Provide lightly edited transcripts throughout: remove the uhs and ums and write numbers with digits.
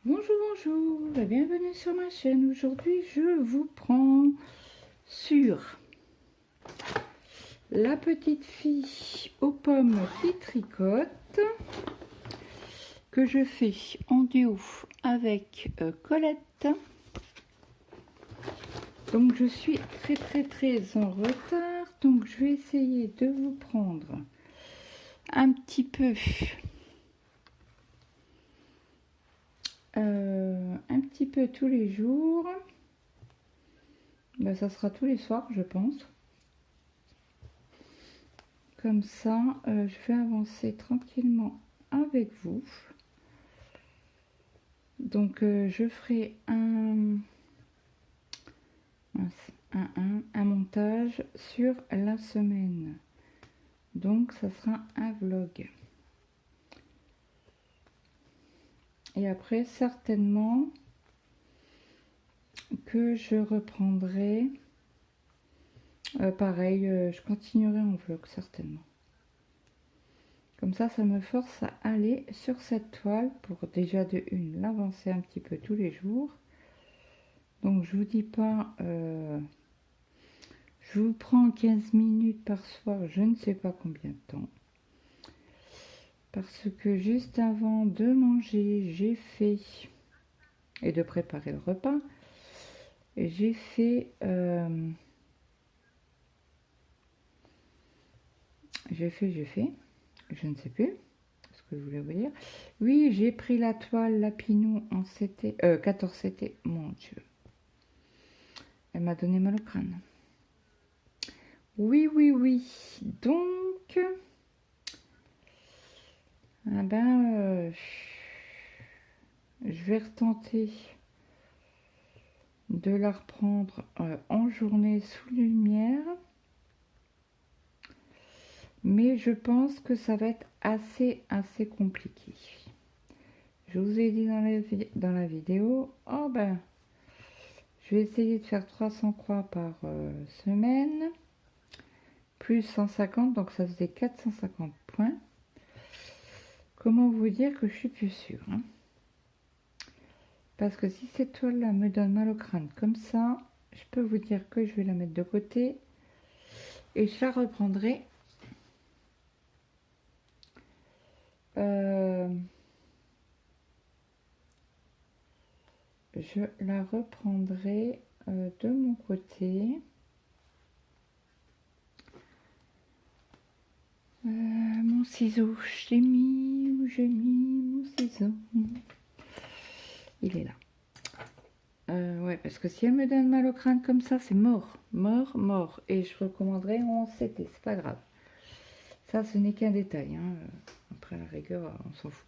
Bonjour, bonjour, et bienvenue sur ma chaîne. Aujourd'hui, je vous prends sur la petite fille aux pommes qui tricote, que je fais en duo avec Colette. Donc, je suis très en retard. Donc, je vais essayer de vous prendre un petit peu tous les jours. Ben, ça sera tous les soirs, je pense. Comme ça, je vais avancer tranquillement avec vous. Donc, je ferai un montage sur la semaine. Donc, ça sera un vlog. Et après, certainement que je reprendrai. Pareil, je continuerai en vlog, certainement. Comme ça me force à aller sur cette toile pour déjà de une l'avancer un petit peu tous les jours. Donc, je vous dis pas... je vous prends 15 minutes par soir, je ne sais pas combien de temps. Parce que juste avant de manger, j'ai fait, et de préparer le repas, j'ai fait, je ne sais plus ce que je voulais vous dire. Oui, j'ai pris la toile Lapinou en 14 CT, mon Dieu. Elle m'a donné mal au crâne. Oui. Donc, ah ben, je vais retenter de la reprendre en journée sous lumière. Mais je pense que ça va être assez compliqué. Je vous ai dit dans la vidéo, oh ben, je vais essayer de faire 300 croix par semaine, plus 150, donc ça faisait 450 points. Comment vous dire que je suis plus sûre, hein? Parce que si cette toile-là me donne mal au crâne comme ça, je peux vous dire que je vais la mettre de côté et je la reprendrai. Je la reprendrai de mon côté. Mon ciseau, j'ai mis mon ciseau. Il est là. Ouais, parce que si elle me donne mal au crâne comme ça, c'est mort. Et je recommanderais en CT, c'est pas grave. Ça, ce n'est qu'un détail, hein. Après, la rigueur, on s'en fout.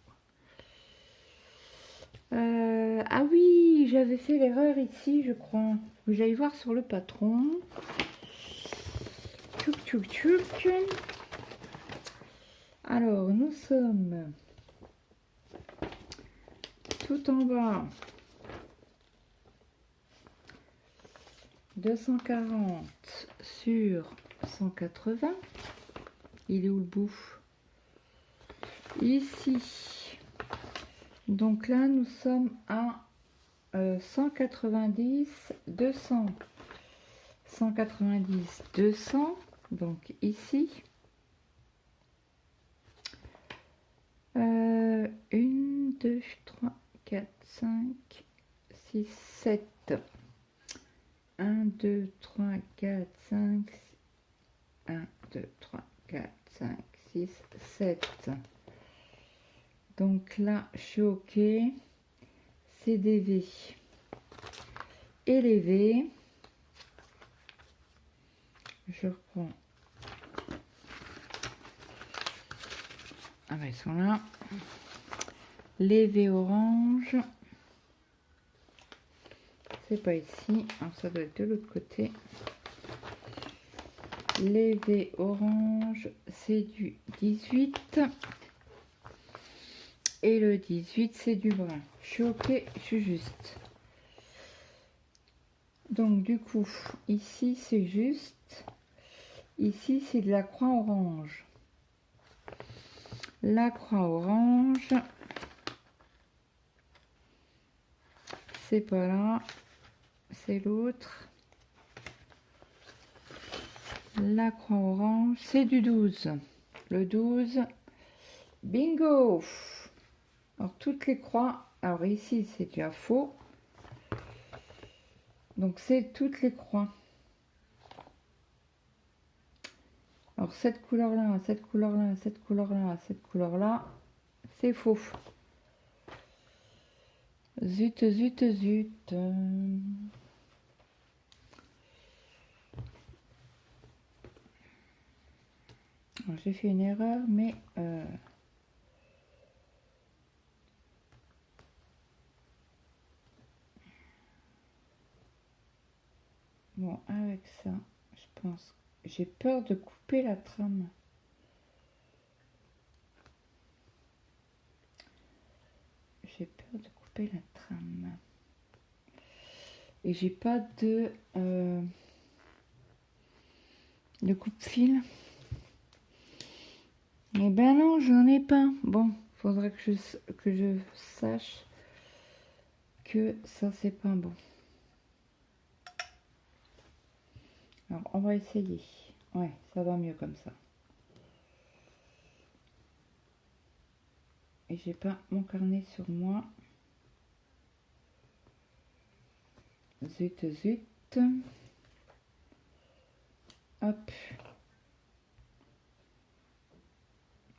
Ah oui, j'avais fait l'erreur ici, je crois. Faut que j'aille voir sur le patron. Tchouk. Alors, nous sommes tout en bas. 240 sur 180. Il est où le bout? Ici. Donc là, nous sommes à 190, 200. 190, 200. Donc ici. 1, 2, 3, 4, 5, 6, 7. 1, 2, 3, 4, 5, 1, 2, 3, 4, 5, 6, 7. Donc là, je suis OK. C'est des V. Et les V, je reprends. Ah ben, ils sont là. Les V orange. C'est pas ici. Alors, ça doit être de l'autre côté. Les V orange, c'est du 18. Et le 18, c'est du brun. Je suis OK, je suis juste. Donc, du coup, ici, c'est juste. Ici, c'est de la croix orange. La croix orange. c'est pas là, c'est l'autre. La croix orange, c'est du 12. Le 12, bingo! Alors toutes les croix, alors ici c'est déjà faux. Donc c'est toutes les croix. Alors cette couleur-là, cette couleur-là, cette couleur-là, cette couleur-là, c'est faux. Zut, zut, zut. J'ai fait une erreur, mais... Bon, avec ça, je pense... J'ai peur de couper la trame. J'ai peur de couper la trame. Et j'ai pas de coupe-fil. Eh ben non, j'en ai pas. Bon, faudrait que je sache que ça c'est pas bon. Alors on va essayer. Ouais, ça va mieux comme ça. Et j'ai pas mon carnet sur moi. Zut, zut. Hop.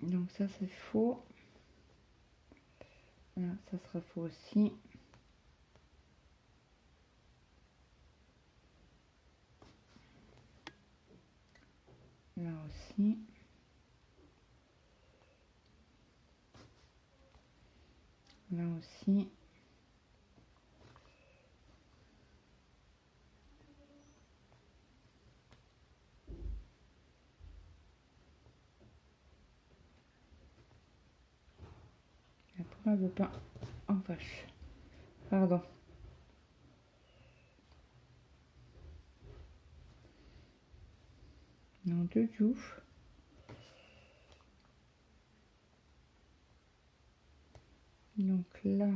Donc ça c'est faux. Là, ça sera faux aussi. Là aussi. Là aussi. Et pourquoi elle veut pas? Oh vache. Pardon. Non, de ouf. Donc là.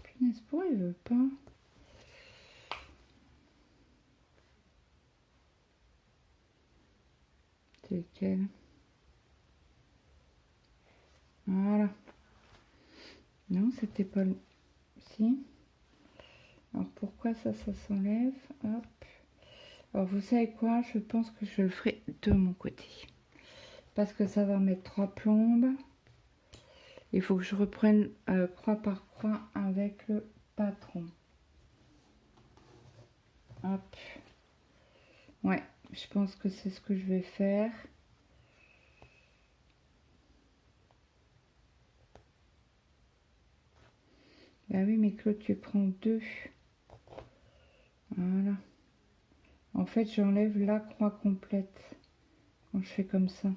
Punaise, pourquoi il veut pas? C'est lequel? Voilà. Non, c'était pas le... Si. Alors pourquoi ça s'enlève? Hop. Alors vous savez quoi? Je pense que je le ferai de mon côté. Parce que ça va mettre 3 plombes. Il faut que je reprenne croix par croix avec le patron. Hop. Ouais, je pense que c'est ce que je vais faire. Bah oui, mais Claude, tu prends 2. Voilà. En fait, j'enlève la croix complète quand je fais comme ça.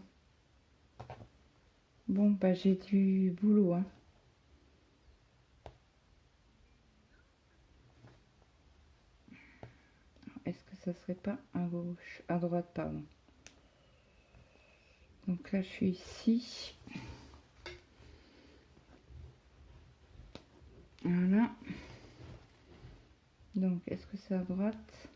Bon, bah j'ai du boulot, hein. Est-ce que ça serait pas à gauche, à droite, pardon. Donc là, je suis ici. Voilà. Donc, est-ce que c'est à droite?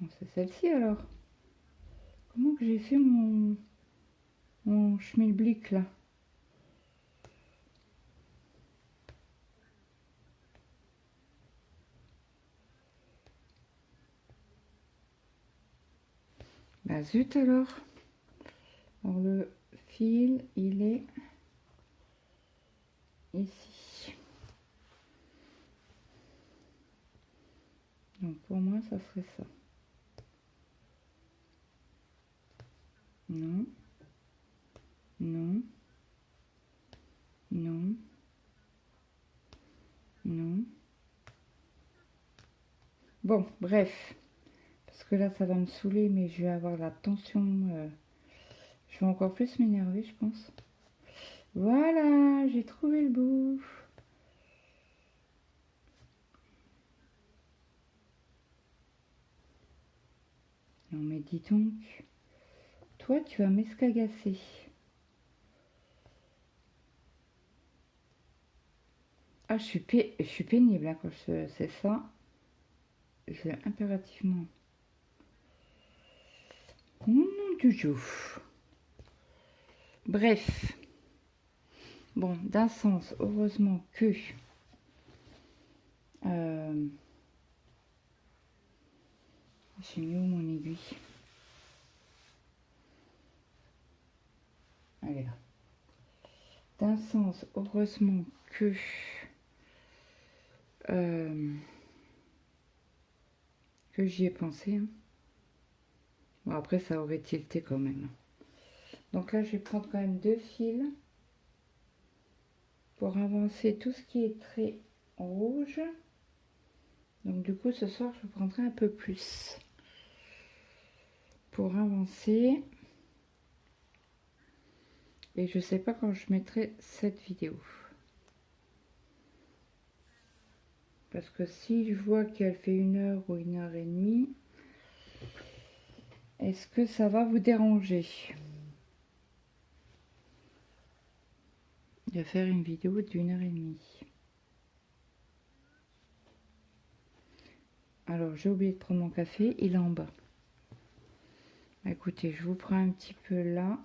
Bon, c'est celle-ci alors. Comment que j'ai fait mon schmilblick là? Bah zut alors. Alors le fil, il est ici. Donc pour moi, ça serait ça. Non. Non. Non. Non. Bon, bref. Parce que là, ça va me saouler, mais je vais avoir la tension. Je vais encore plus m'énerver, je pense. Voilà, j'ai trouvé le bout. Non mais dis donc, toi tu vas m'escagasser. Ah, je suis pénible hein, quand c'est ça. Je vais impérativement. Non, du tout. Bref. Bon, d'un sens, heureusement que j'ai mis où mon aiguille? Elle est là. D'un sens, heureusement que j'y ai pensé. Hein. Bon, après, ça aurait tilté quand même. Donc là, je vais prendre quand même 2 fils pour avancer tout ce qui est très rouge. Donc du coup, ce soir, je prendrai un peu plus pour avancer. Et je sais pas quand je mettrai cette vidéo. Parce que si je vois qu'elle fait 1 heure ou 1 heure et demie, est-ce que ça va vous déranger de faire une vidéo d'1 heure et demie? Alors, j'ai oublié de prendre mon café, il est en bas. Écoutez, je vous prends un petit peu là.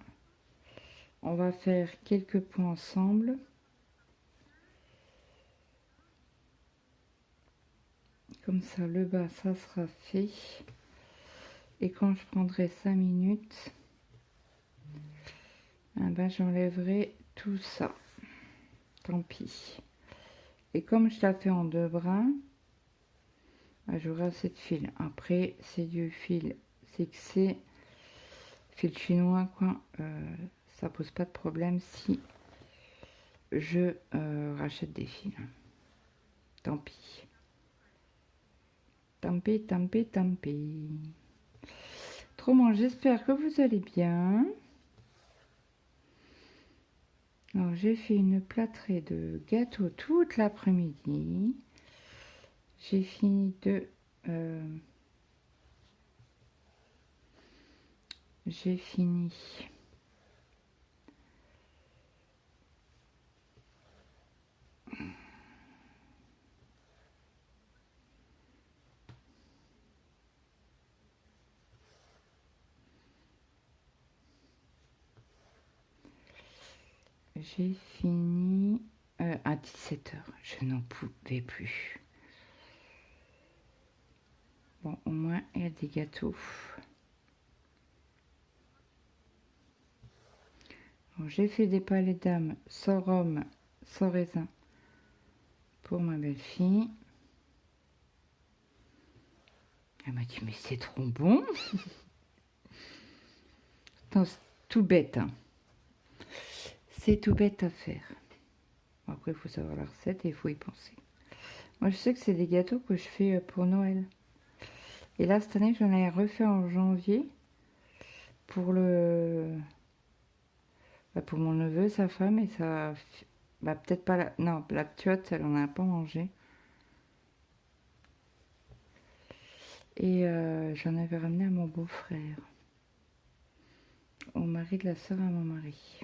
On va faire quelques points ensemble. Comme ça, le bas, ça sera fait. Et quand je prendrai 5 minutes, eh ben, j'enlèverai tout ça. Tant pis. Et comme je la fais en 2 brins, j'aurai assez de fil. Après, c'est du fil CXC, fil chinois, quoi. Ça pose pas de problème si je rachète des fils. Tant pis. Tant pis, tant pis, tant pis. Autrement, j'espère que vous allez bien. Alors, j'ai fait une plâtrée de gâteaux toute l'après-midi. J'ai fini de... j'ai fini... J'ai fini à 17 h. Je n'en pouvais plus. Bon, au moins, il y a des gâteaux. J'ai fait des palais d'âme sans rhum, sans raisin pour ma belle-fille. Elle m'a dit, mais c'est trop bon. C'est tout bête. Hein. C'est tout bête à faire. Après, il faut savoir la recette et il faut y penser. Moi, je sais que c'est des gâteaux que je fais pour Noël. Et là, cette année, j'en ai refait en janvier pour pour mon neveu, sa femme, et ça... peut-être pas la... Non, la tiotte, elle en a pas mangé. Et j'en avais ramené à mon beau-frère. Au mari de la sœur à mon mari.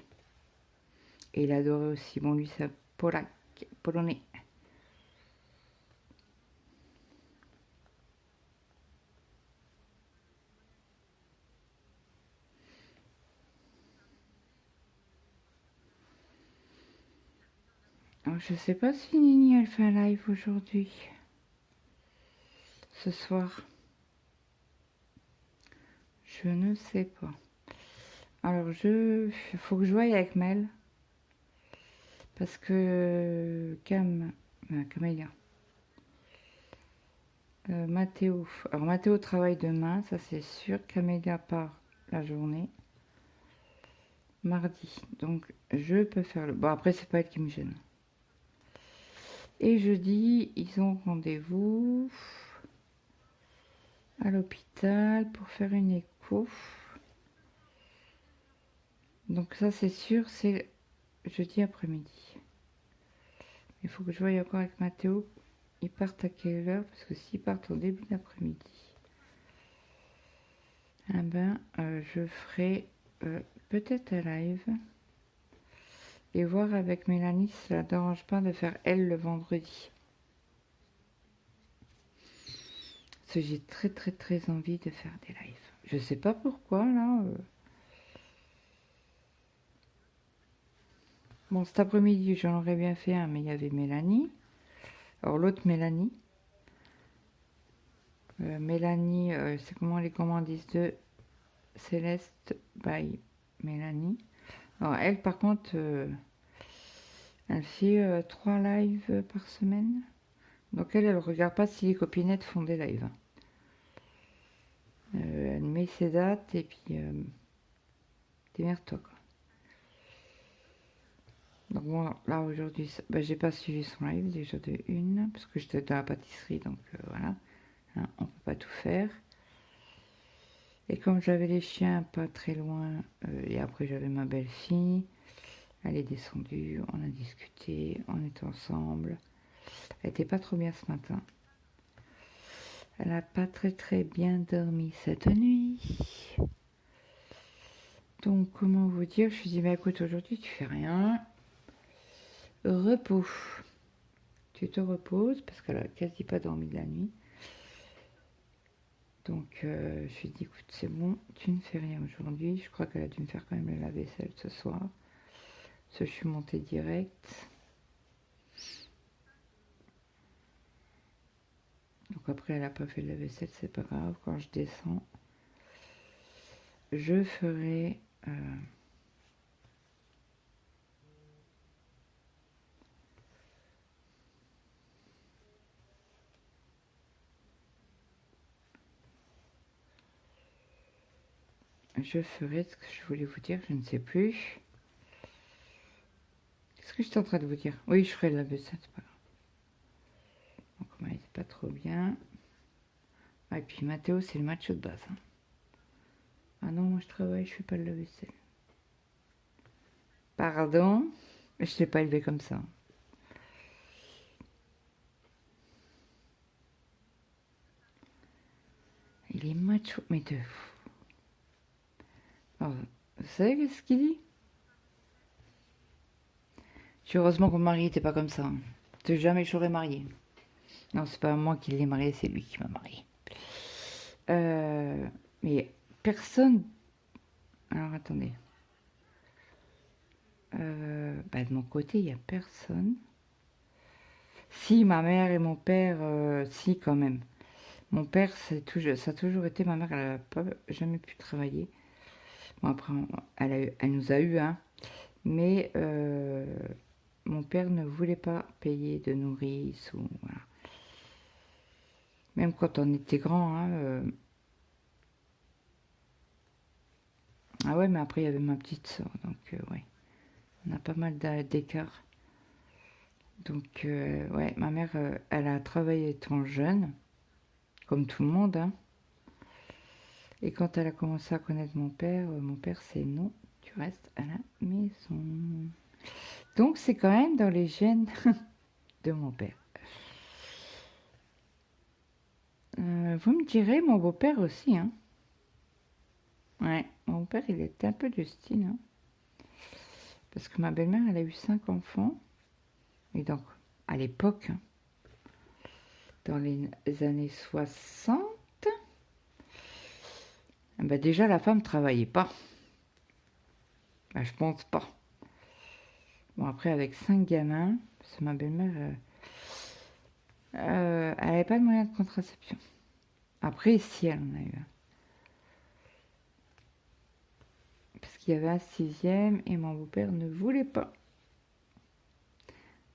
Et il adorait aussi. Bon, lui, c'est polonais. Alors, je sais pas si Nini, elle fait un live aujourd'hui. Ce soir. Je ne sais pas. Alors, il faut que je voie avec Mel. Parce que Camélia. Mathéo. Alors, Mathéo travaille demain, ça c'est sûr. Camélia part la journée. Mardi. Donc, je peux faire le... Bon, après, c'est pas elle qui me gêne. Et jeudi, ils ont rendez-vous à l'hôpital pour faire une écho. Donc ça, c'est sûr, c'est jeudi après-midi. Il faut que je voie encore avec Mathéo. Ils partent à quelle heure? Parce que s'ils partent au début d'après-midi, eh ben, je ferai peut-être un live et voir avec Mélanie si ça ne dérange pas de faire elle le vendredi. Parce que j'ai très très très envie de faire des lives. Je sais pas pourquoi là. Bon, cet après-midi, j'en aurais bien fait un, mais il y avait Mélanie. Alors l'autre Mélanie. Mélanie, c'est comment les commandistes de Céleste by Mélanie. Alors elle, par contre, elle fait 3 lives par semaine. Donc elle regarde pas si les copinettes font des lives. Elle met ses dates et puis démerde-toi quoi. Donc bon, là aujourd'hui, j'ai pas suivi son live déjà de une, parce que j'étais dans la pâtisserie, donc voilà, hein, on peut pas tout faire. Et comme j'avais les chiens pas très loin, et après j'avais ma belle-fille, elle est descendue, on a discuté, on était ensemble. Elle était pas trop bien ce matin. Elle a pas très très bien dormi cette nuit. Donc comment vous dire, je me suis dit, bah écoute, aujourd'hui tu fais rien. Repos. Tu te reposes parce qu'elle a quasi pas dormi de la nuit. Donc je me suis dit, écoute, c'est bon, tu ne fais rien aujourd'hui. Je crois qu'elle a dû me faire quand même la vaisselle ce soir. Parce que je suis montée direct. Donc après, elle n'a pas fait la vaisselle, c'est pas grave. Quand je descends, je ferai... je ferai ce que je voulais vous dire, je ne sais plus. Qu'est-ce que j'étais en train de vous dire? Oui, je ferai la vaisselle, c'est pas grave. Donc, elle n'était pas trop bien. Ah, et puis Mathéo, c'est le macho de base. Hein. Ah non, moi je travaille, je fais pas de la vaisselle. Pardon, je ne l'ai pas élevé comme ça. Il est macho, mais de fou. Alors, vous savez ce qu'il dit? Heureusement que mon mari n'était pas comme ça. Hein. Jamais je serais mariée. Non, c'est pas moi qui l'ai marié, c'est lui qui m'a mariée. Mais personne... Alors, attendez. De mon côté, il n'y a personne. Si, ma mère et mon père, si, quand même. Mon père, ça a toujours été... Ma mère, elle n'a pas jamais pu travailler. Bon, après, elle nous a eu, hein. Mais mon père ne voulait pas payer de nourrice. Ou, voilà. Même quand on était grand, hein, ah ouais, mais après, il y avait ma petite soeur. Donc, ouais. On a pas mal d'écart. Donc, ouais, ma mère, elle a travaillé étant jeune, comme tout le monde. Hein. Et quand elle a commencé à connaître mon père, c'est non, tu restes à la maison. Donc, c'est quand même dans les gènes de mon père. Vous me direz, mon beau-père aussi. Hein. Ouais, mon beau-père, il était un peu du style. Hein. Parce que ma belle-mère, elle a eu 5 enfants. Et donc, à l'époque, hein, dans les années 60, bah déjà la femme travaillait pas. Bah, je pense pas. Bon, après, avec 5 gamins, parce que ma belle-mère, elle n'avait pas de moyen de contraception. Après, si elle en a eu un. Parce qu'il y avait un 6e et mon beau-père ne voulait pas.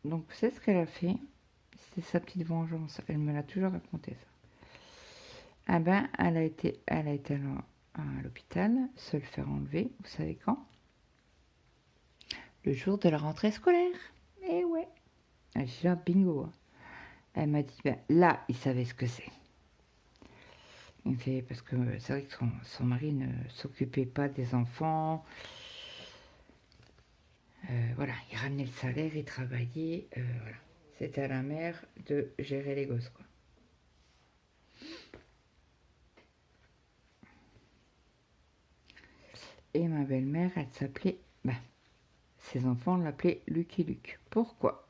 Donc, c'est ce qu'elle a fait. C'est sa petite vengeance. Elle me l'a toujours raconté, ça. Ah ben, elle a été à l'hôpital, se le faire enlever, vous savez quand? Le jour de la rentrée scolaire. Eh ouais. J'ai dit là, bingo. Elle m'a dit, ben, là, il savait ce que c'est. Il fait, parce que c'est vrai que son mari ne s'occupait pas des enfants. Voilà, il ramenait le salaire, il travaillait. Voilà. C'était à la mère de gérer les gosses, quoi. Et ma belle-mère, elle s'appelait... Ben, ses enfants l'appelaient Lucky Luke. Pourquoi?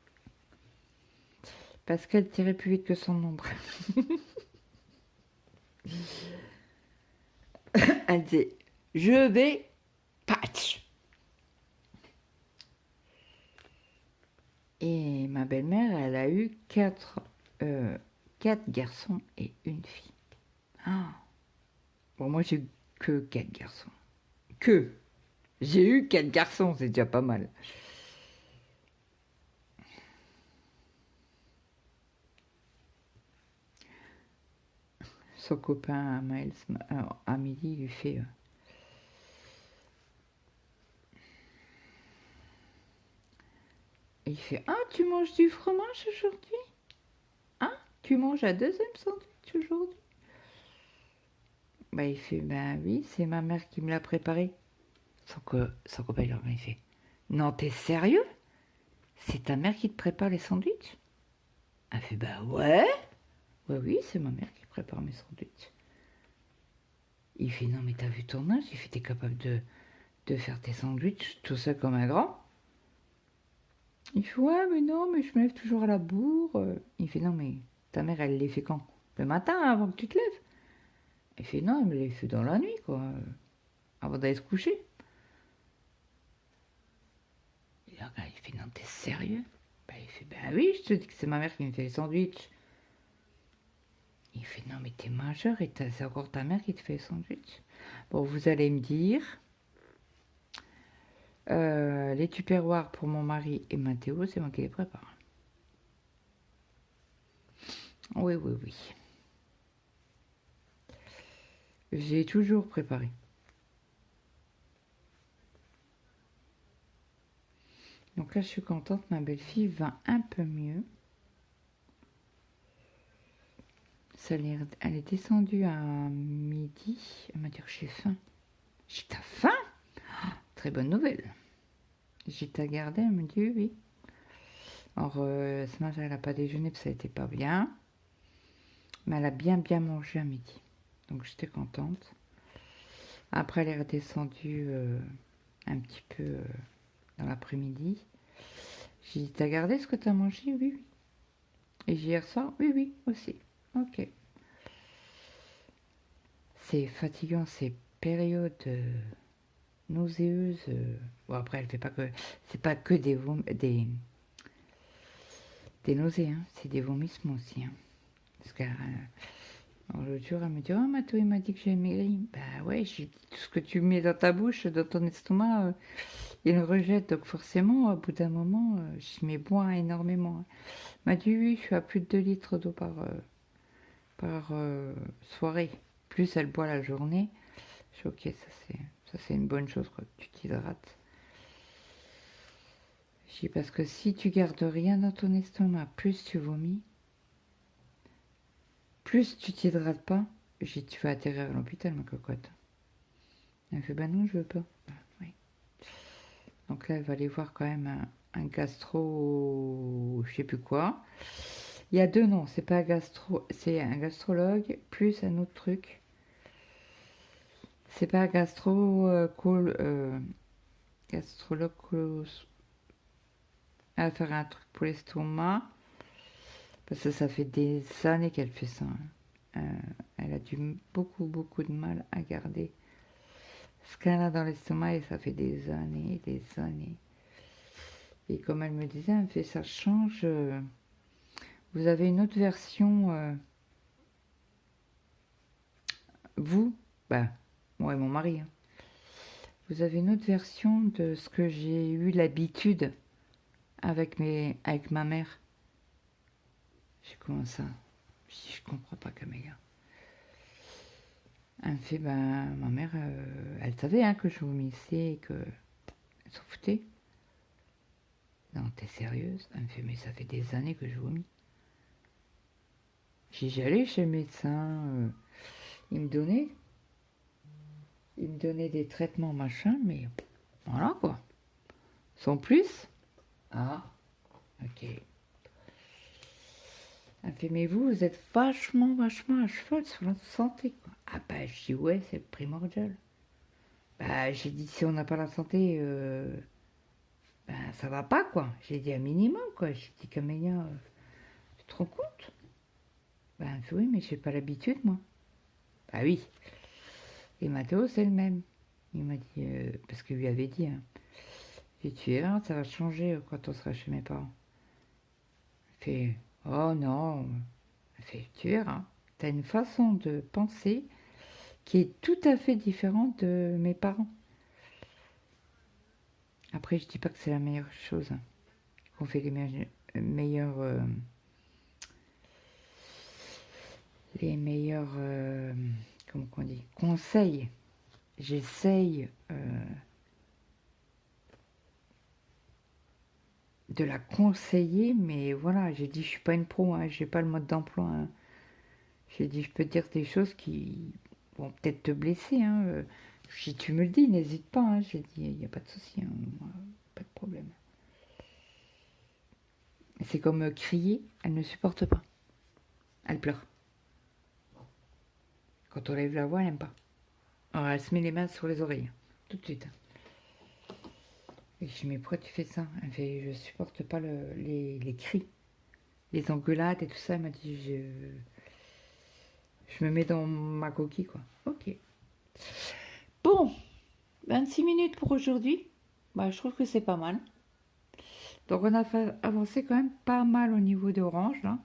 Parce qu'elle tirait plus vite que son ombre. Elle disait, je vais patch. Et ma belle-mère, elle a eu quatre garçons et une fille. Ah. Bon, moi, j'ai eu que 4 garçons. J'ai eu 4 garçons, c'est déjà pas mal. Son copain Miles, à midi, il lui fait... il fait, ah, tu manges du fromage aujourd'hui? Ah, tu manges un deuxième sandwich aujourd'hui? Bah, il fait, ben oui, c'est ma mère qui me l'a préparé. Son copain, il fait, non, t'es sérieux? C'est ta mère qui te prépare les sandwichs? Elle fait, bah ouais. Ouais, oui, c'est ma mère qui prépare mes sandwichs. Il fait, non, mais t'as vu ton âge? Il fait, t'es capable de faire tes sandwichs tout seul comme un grand? Il fait, ouais, mais non, mais je me lève toujours à la bourre. Il fait, non, mais ta mère, elle les fait quand? Le matin, avant que tu te lèves? Il fait, non, elle me les fait dans la nuit, quoi, avant d'aller se coucher. Et là, il fait, non, t'es sérieux? Ben, il fait, ben oui, je te dis que c'est ma mère qui me fait les sandwichs. Il fait, non, mais t'es majeur et c'est encore ta mère qui te fait les sandwichs. Bon, vous allez me dire, les tupperwares pour mon mari et Mathéo, c'est moi qui les prépare. Oui, oui, oui. J'ai toujours préparé. Donc là, je suis contente, ma belle-fille va un peu mieux. Elle est descendue à midi. Elle m'a dit que j'ai faim. J'ai t'as faim? Très bonne nouvelle. J'ai t'as gardé, elle me dit oui, oui. Alors, ce matin, elle n'a pas déjeuné parce que ça n'était pas bien. Mais elle a bien mangé à midi. Donc j'étais contente. Après, elle est redescendue un petit peu dans l'après-midi. J'ai dit, t'as gardé ce que t'as mangé? Oui, oui. Et hier soir? Oui, oui, aussi. Ok. C'est fatigant, ces périodes nauséeuses. Bon, après, elle fait pas que... C'est pas que des nausées, hein. C'est des vomissements aussi. Hein. Parce que l'autre jour, elle me dit, oh, Mato, il m'a dit que j'ai maigri. Bah ouais, tout ce que tu mets dans ta bouche, dans ton estomac, il le rejette. Donc forcément, au bout d'un moment, je m'y bois énormément. Hein. Elle m'a dit, oui, je suis à plus de 2 litres d'eau par soirée. Plus elle boit la journée. Je suis ok, ça c'est une bonne chose, quoi, que tu t'hydrates. Je dis, parce que si tu gardes rien dans ton estomac, plus tu vomis, plus tu t'hydrates pas, j'ai dit, tu vas atterrir à l'hôpital, ma cocotte. Elle fait, bah non, je veux pas. Bah, oui. Donc là, elle va aller voir quand même un gastro, je sais plus quoi. Il y a 2 noms, c'est pas un gastro, c'est un gastrologue plus un autre truc. C'est pas un gastrologue, elle va faire un truc pour l'estomac. Parce que ça fait des années qu'elle fait ça. Elle a beaucoup de mal à garder ce qu'elle a dans l'estomac et ça fait des années, des années. Et comme elle me disait, elle me fait ça change. Vous avez une autre version, vous, bah, moi et mon mari. Hein. Vous avez une autre version de ce que j'ai eu l'habitude avec ma mère. J'ai comment ça? Je comprends pas, Camélia. Elle me fait, ben, ma mère, elle savait hein, que je vomissais et elle s'en foutait. Non, t'es sérieuse? Elle me fait, mais ça fait des années que je vomis. J'allais chez le médecin, il me donnait des traitements, machin, mais voilà quoi. Sans plus. Ah, ok. Elle me fait, mais vous êtes vachement à cheval sur la santé, quoi. Ah bah, je dis, ouais, c'est primordial. Bah, j'ai dit, si on n'a pas la santé, ben, ça va pas, quoi. J'ai dit un minimum, quoi. J'ai dit, Camélia, tu te rends compte? Ben, elle fait, oui, mais j'ai pas l'habitude, moi. Bah oui. Et Mathéo, c'est le même. Il m'a dit, parce qu'il lui avait dit, hein, j'ai dit, tu verras, ça va changer quand on sera chez mes parents. Il fait, oh non. Il fait, tu verras. T'as une façon de penser qui est tout à fait différente de mes parents. Après, je dis pas que c'est la meilleure chose, hein, qu'on fait les meilleurs, comment on dit, conseils. J'essaye de la conseiller, mais voilà, j'ai dit, je suis pas une pro, hein, j'ai pas le mode d'emploi, hein. J'ai dit, je peux te dire des choses qui vont peut-être te blesser, hein. Si tu me le dis, n'hésite pas, hein. J'ai dit, il n'y a pas de souci, hein, moi, pas de problème. C'est comme crier, elle ne supporte pas. Elle pleure. Quand on lève la voix, elle n'aime pas. Alors elle se met les mains sur les oreilles, tout de suite. Et je dis, mais pourquoi tu fais ça? Elle fait, je supporte pas les cris, les engueulades et tout ça. Elle m'a dit, je me mets dans ma coquille, quoi. Ok. Bon, 26 minutes pour aujourd'hui. Bah, je trouve que c'est pas mal. Donc on a avancé quand même pas mal au niveau d'Orange, là.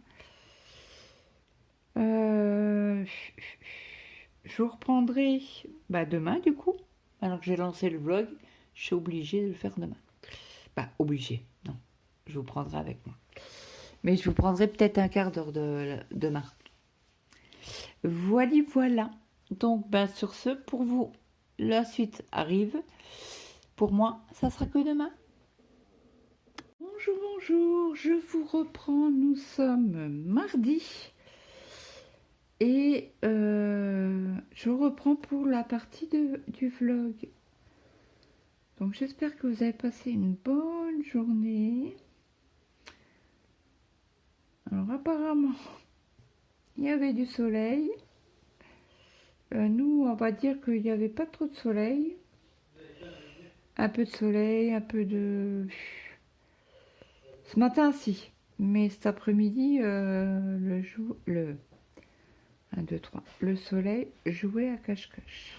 Je vous reprendrai bah, demain, du coup. Alors que j'ai lancé le vlog, je suis obligée de le faire demain. Bah, obligée, non. Je vous prendrai avec moi. Mais je vous prendrai peut-être un quart d'heure demain. Voilà, voilà. Donc, ben, sur ce, pour vous, la suite arrive. Pour moi, ça sera que demain. Bonjour, bonjour. Je vous reprends. Nous sommes mardi. Et je reprends pour la partie du vlog. Donc, j'espère que vous avez passé une bonne journée. Alors, apparemment, il y avait du soleil. Nous, on va dire qu'il n'y avait pas trop de soleil. Un peu de soleil, un peu de... Ce matin, si. Mais cet après-midi, le 1, 2, 3. Le soleil jouait à cache-cache.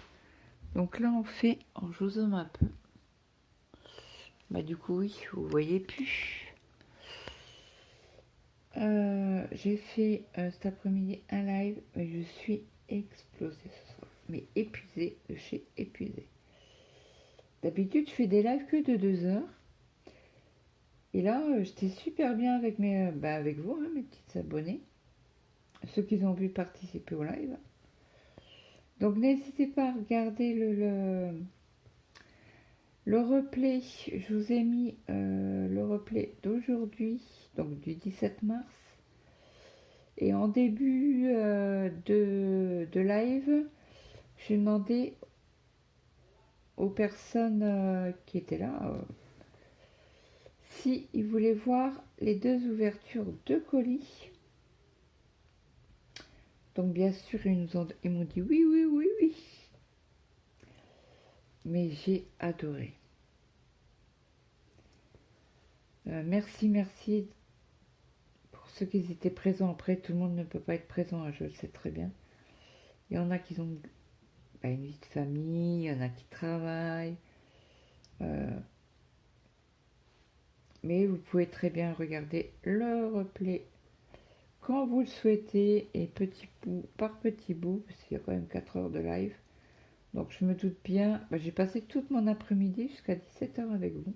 Donc là, on fait... Alors, je vous zoome un peu. Bah du coup, oui, vous voyez plus. J'ai fait cet après-midi un live. Je suis explosée ce soir. Mais épuisée de chez épuisée. D'habitude, je fais des lives que de 2 heures. Et là, j'étais super bien avec avec vous, hein, mes petits abonnés. Ceux qui ont pu participer au live. Donc n'hésitez pas à regarder le replay. Je vous ai mis le replay d'aujourd'hui, donc du 17 mars. Et en début de live, j'ai demandé aux personnes qui étaient là si ils voulaient voir les 2 ouvertures de colis. Donc bien sûr, ils m'ont dit oui, oui, oui, oui. Mais j'ai adoré. Merci, merci pour ceux qui étaient présents. Après, tout le monde ne peut pas être présent, hein, je le sais très bien. Il y en a qui ont une vie de famille, il y en a qui travaillent. Mais vous pouvez très bien regarder le replay quand vous le souhaitez et petit bout par petit bout, parce qu'il y a quand même 4 heures de live. Donc je me doute bien, j'ai passé toute mon après-midi jusqu'à 17 h avec vous.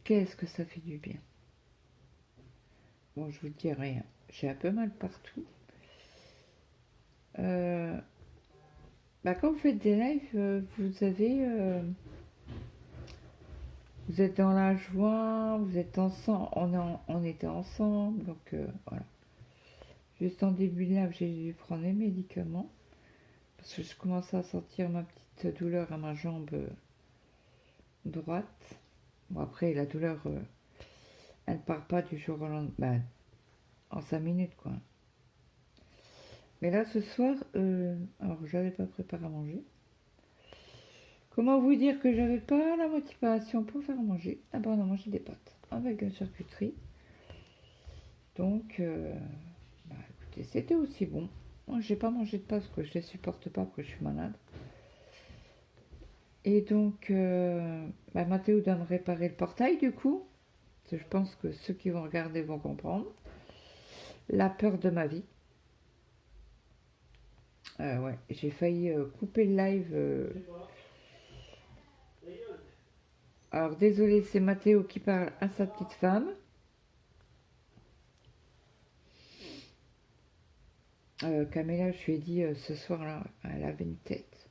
Qu'est-ce que ça fait du bien. Bon, je vous dis rien, j'ai un peu mal partout. Quand vous faites des lives, vous êtes dans la joie, vous êtes ensemble, on était ensemble, donc voilà. Juste en début de live, j'ai dû prendre les médicaments, parce que je commençais à sentir ma petite douleur à ma jambe droite. Bon, après, la douleur, elle ne part pas du jour au lendemain, en 5 minutes, quoi. Mais là, ce soir, alors j'avais pas préparé à manger. Comment vous dire que j'avais pas la motivation pour faire manger? Ah ben on a mangé des pâtes avec une charcuterie. Donc, bah, écoutez, c'était aussi bon. Moi, j'ai pas mangé de pâtes parce que je les supporte pas parce que je suis malade. Et donc, bah, Mathéo doit me réparer le portail du coup. Je pense que ceux qui vont regarder vont comprendre. La peur de ma vie. Ouais, j'ai failli couper le live. Alors désolé, c'est Mathéo qui parle à sa petite femme. Camélia, je lui ai dit ce soir-là, elle avait une tête.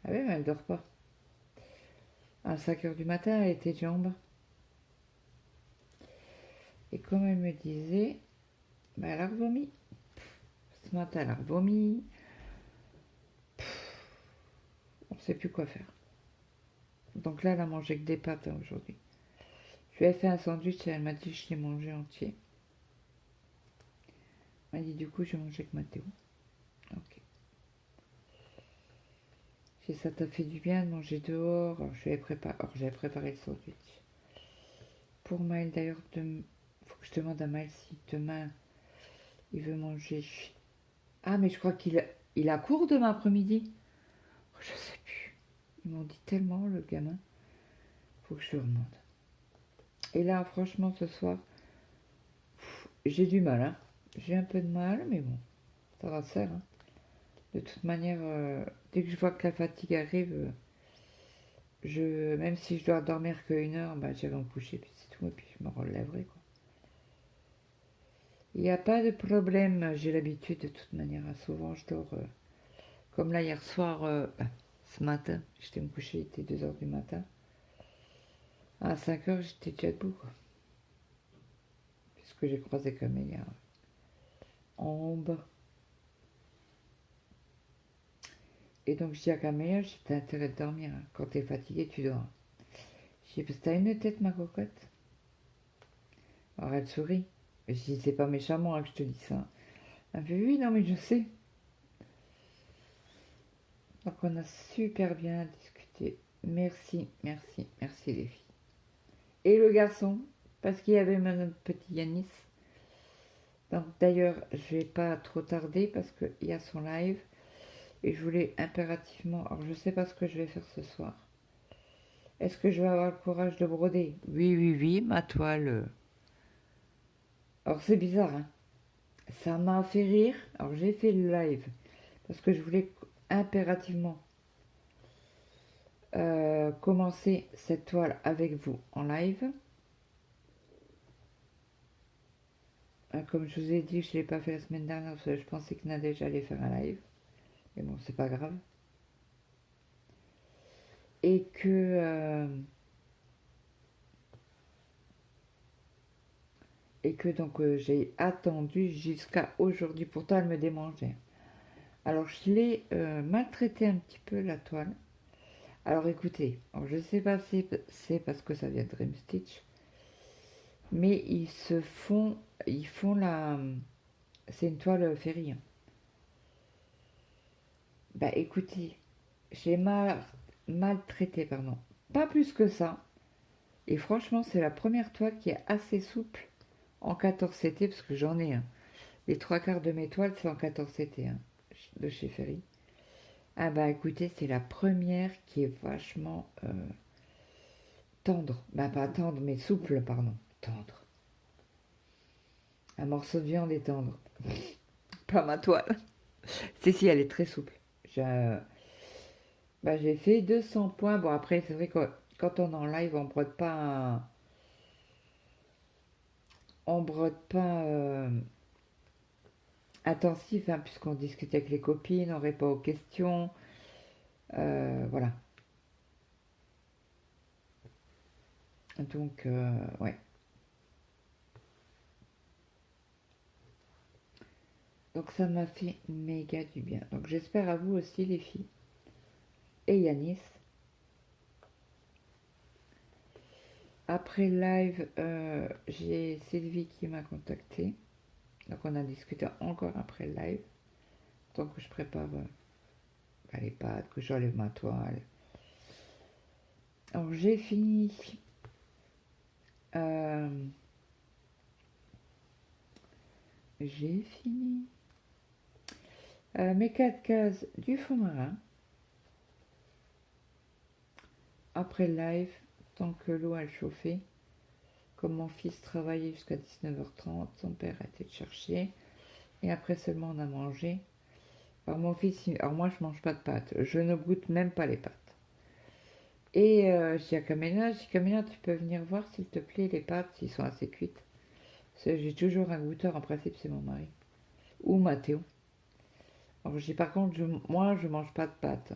Ah oui, mais elle dort pas. À 5 heures du matin, elle était déjà en bas. Et comme elle me disait, bah, elle a revomi. Ce matin, elle a revomi. On ne sait plus quoi faire. Donc là, elle a mangé que des pâtes hein, aujourd'hui. Je lui ai fait un sandwich et elle m'a dit je l'ai mangé entier. Elle m'a dit du coup, j'ai mangé avec Mathéo. Ok. Si ça t'a fait du bien de manger dehors, alors j'avais préparé le sandwich. Pour Maël d'ailleurs, faut que je demande à Maël si demain il veut manger. Ah mais je crois qu'il a cours demain après-midi. Oh, je sais plus. Ils m'ont dit tellement le gamin. Faut que je lui demande. Et là franchement ce soir, j'ai du mal. Hein. J'ai un peu de mal mais bon, ça va se faire. Hein. De toute manière, dès que je vois que la fatigue arrive, même si je dois dormir qu'une heure, bah, je vais me coucher, puis c'est tout, et puis je me relèverai, quoi. Il n'y a pas de problème, j'ai l'habitude de toute manière, hein. Souvent je dors, comme là hier soir, ce matin, j'étais me coucher, il était 2 heures du matin. À 5 heures, j'étais déjà debout, quoi. Puisque j'ai croisé Camélia en bas. Et donc je dis à Camélia, j'ai intérêt de dormir, hein. Quand t'es fatigué, tu dors. Je dis, parce que t'as une tête, ma cocotte. Alors elle sourit. Je dis, c'est pas méchamment hein, que je te dis ça. Elle fait, oui, non, mais je sais. Donc on a super bien discuté. Merci, merci, merci les filles. Et le garçon, parce qu'il y avait mon petit Yanis. Donc d'ailleurs, je vais pas trop tarder parce qu'il y a son live. Et je voulais impérativement... Alors je sais pas ce que je vais faire ce soir. Est-ce que je vais avoir le courage de broder? Oui, oui, oui, ma toile. Alors c'est bizarre, hein. Ça m'a fait rire. Alors j'ai fait le live parce que je voulais impérativement commencer cette toile avec vous en live. Comme je vous ai dit, je ne l'ai pas fait la semaine dernière parce que je pensais que Nadège allait faire un live. Mais bon, c'est pas grave. Et que donc j'ai attendu jusqu'à aujourd'hui. Pourtant, elle me démangeait. Alors, je l'ai maltraité un petit peu la toile. Alors, écoutez, alors, je sais pas si c'est parce que ça vient de Dream Stitch, mais ils font la... C'est une toile féerie. Hein. Bah écoutez, j'ai maltraité, pardon. Pas plus que ça. Et franchement, c'est la première toile qui est assez souple en 14CT, parce que j'en ai un. Les 3/4 de mes toiles, c'est en 14CT, hein, de chez Ferry. Ah bah écoutez, c'est la première qui est vachement tendre. Bah pas tendre, mais souple, pardon. Tendre. Un morceau de viande est tendre. Pas ma toile. Si, elle est très souple. J'ai fait 200 points. Bon, après, c'est vrai que quand on est en live, on brode pas... On brode pas intensif, hein, puisqu'on discute avec les copines, on répond aux questions. Voilà. Donc, ouais. Donc ça m'a fait méga du bien. Donc j'espère à vous aussi les filles. Et Yanis. Après le live, j'ai Sylvie qui m'a contacté. Donc on a discuté encore après le live. Donc je prépare les pâtes, que j'enlève ma toile. Alors j'ai fini euh, mes 4 cases du fond marin. Après le live, tant que l'eau a chauffé, comme mon fils travaillait jusqu'à 19h30, son père a été le chercher. Et après seulement on a mangé. Alors mon fils, alors moi je mange pas de pâtes, je ne goûte même pas les pâtes. Et je dis à Camélia, tu peux venir voir s'il te plaît les pâtes s'ils sont assez cuites. J'ai toujours un goûteur, en principe c'est mon mari. Ou Mathéo. Alors je dis par contre, moi je mange pas de pâtes.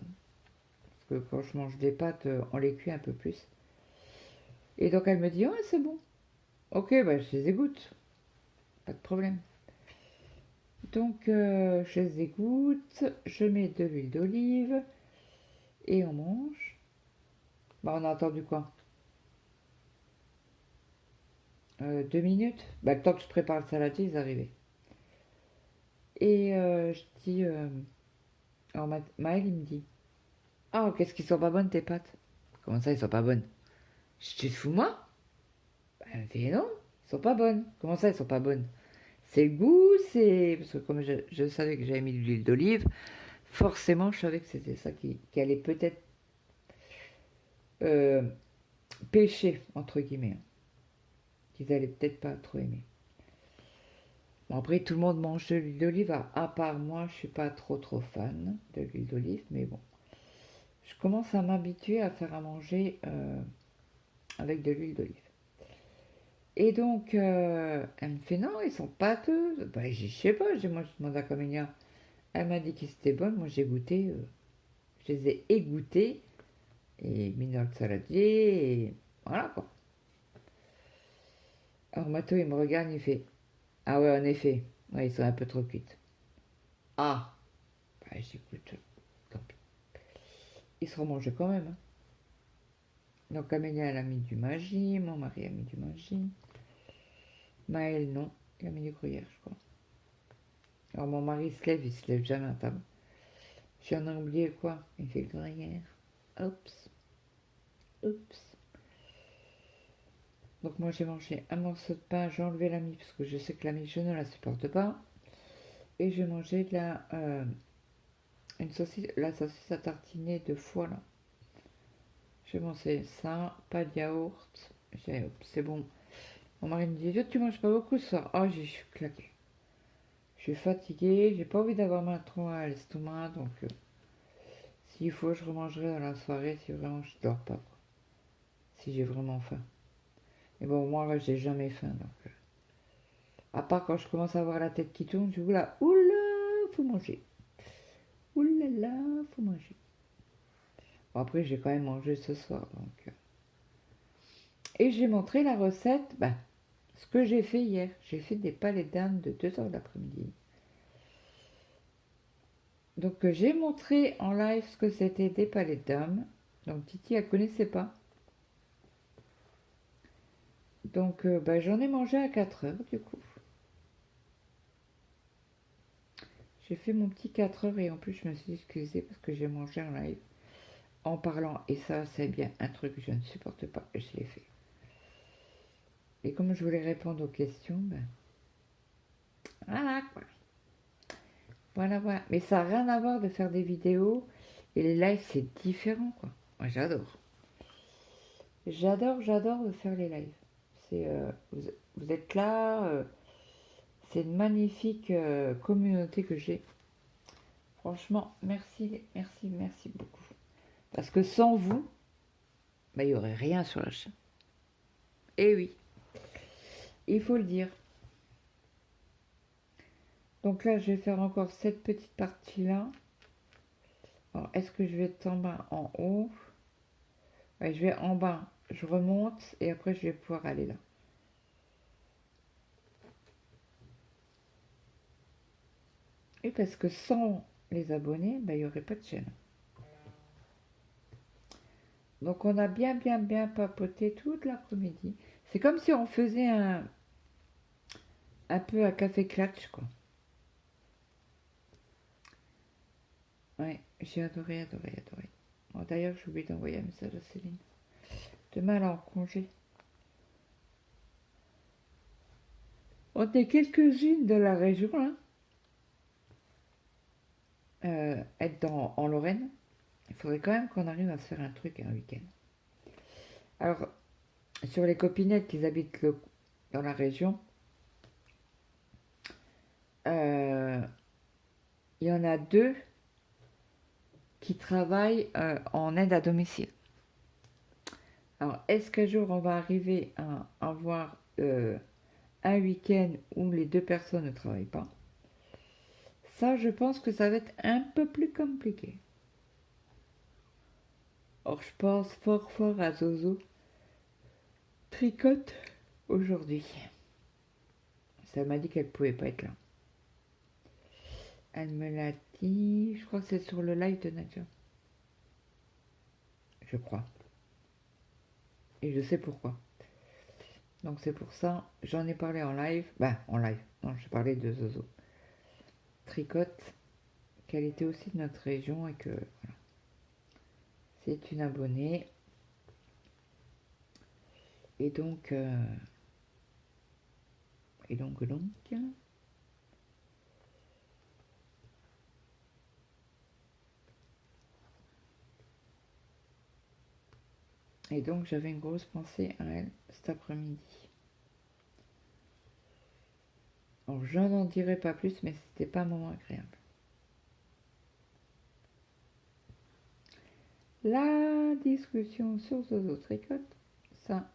Parce que quand je mange des pâtes, on les cuit un peu plus. Et donc elle me dit, oh c'est bon. Ok, bah je les égoutte. Pas de problème. Donc je les égoutte, je mets de l'huile d'olive et on mange. Bah on a attendu quoi 2 minutes. Bah le temps que je prépare le saladier, ils arrivaient. Et je dis, alors Maël il me dit, ah qu'est-ce qu'ils sont pas bonnes tes pâtes. Comment ça ils sont pas bonnes? Je te fous moi. Bah, elle me fait non, ils sont pas bonnes. Comment ça ils sont pas bonnes? C'est le goût, c'est... Parce que comme je savais que j'avais mis de l'huile d'olive, forcément je savais que c'était ça qui allait peut-être euh, pêcher, entre guillemets. Qu'ils allaient peut-être pas trop aimer. Bon, après, tout le monde mange de l'huile d'olive, à part moi, je suis pas trop fan de l'huile d'olive, mais bon. Je commence à m'habituer à faire à manger avec de l'huile d'olive. Et donc, elle me fait non, ils sont pâteux. Bah, je sais pas, moi je demande à Camélia. Elle m'a dit qu'ils étaient bonnes, moi j'ai goûté, je les ai égouttés et mis dans le saladier, et voilà quoi. Alors Mato il me regarde, il fait ah ouais, en effet, ouais, ils sont un peu trop cuites. Ah, bah j'écoute, tant pis. Ils seront mangés quand même. Hein. Donc Amélia elle a mis du maggi, mon mari a mis du maggi. Maël non, il a mis du gruyère je crois. Alors mon mari il se lève jamais à table. J'en ai oublié quoi? Il fait gruyère. Oups, oups. Donc moi j'ai mangé un morceau de pain, j'ai enlevé la mie parce que je sais que la mie je ne la supporte pas. Et j'ai mangé de la saucisse à tartiner de foie là. J'ai mangé ça, pas de yaourt. C'est bon. Mon mari me dit, tu manges pas beaucoup ce soir. Oh, je suis claquée. Je suis fatiguée, j'ai pas envie d'avoir mal trop à l'estomac, donc s'il faut, je remangerai dans la soirée si vraiment je dors pas. Quoi. Si j'ai vraiment faim. Mais bon, moi, j'ai jamais faim, donc. À part quand je commence à avoir la tête qui tourne, je dis, oula, faut manger. Oulala, faut manger. Bon, après, j'ai quand même mangé ce soir, donc. Et j'ai montré la recette, ce que j'ai fait hier. J'ai fait des palettes d'Inde de 2h l'après-midi. Donc j'ai montré en live ce que c'était des palettes d'âme. Donc Titi elle connaissait pas. Donc j'en ai mangé à 4 heures du coup. J'ai fait mon petit 4 heures et en plus je me suis excusée parce que j'ai mangé en live en parlant. Et ça c'est bien un truc que je ne supporte pas. Je l'ai fait. Et comme je voulais répondre aux questions, voilà quoi. Voilà. Mais ça n'a rien à voir de faire des vidéos. Et les lives c'est différent quoi. Moi j'adore. J'adore de faire les lives. C'est, vous êtes là, c'est une magnifique communauté que j'ai. Franchement, merci beaucoup. Parce que sans vous, il n'y aurait rien sur la chaîne. Eh oui, il faut le dire. Donc là, je vais faire encore cette petite partie-là. Alors, est-ce que je vais être en bas, en haut? Ouais, je vais en bas, je remonte et après je vais pouvoir aller là. Et parce que sans les abonnés, il n'y aurait pas de chaîne. Donc on a bien papoté toute l'après-midi. C'est comme si on faisait un peu à café clatch, quoi. Ouais, j'ai adoré. Bon, d'ailleurs, j'ai oublié d'envoyer un message à Céline. Demain, elle est en congé. On est quelques-unes de la région, là. Être en Lorraine. Il faudrait quand même qu'on arrive à se faire un truc un week-end. Alors, sur les copinettes qui habitent dans la région, il y en a 2 qui travaillent en aide à domicile. Alors, est-ce qu'un jour on va arriver à avoir un week-end où les 2 personnes ne travaillent pas? Ça, je pense que ça va être un peu plus compliqué. Or, je pense fort à Zozo Tricotte aujourd'hui. Ça m'a dit qu'elle pouvait pas être là. Elle me l'a dit, je crois que c'est sur le live de Nadia. Je crois. Et je sais pourquoi. Donc c'est pour ça, j'en ai parlé en live. En live. Non, j'ai parlé de Zozo Tricotte, qu'elle était aussi de notre région et que voilà. C'est une abonnée. Et donc. Et donc. Et donc j'avais une grosse pensée à elle cet après-midi. Alors je n'en dirai pas plus, mais c'était pas un moment agréable. La discussion sur Zozo Tricotte, ça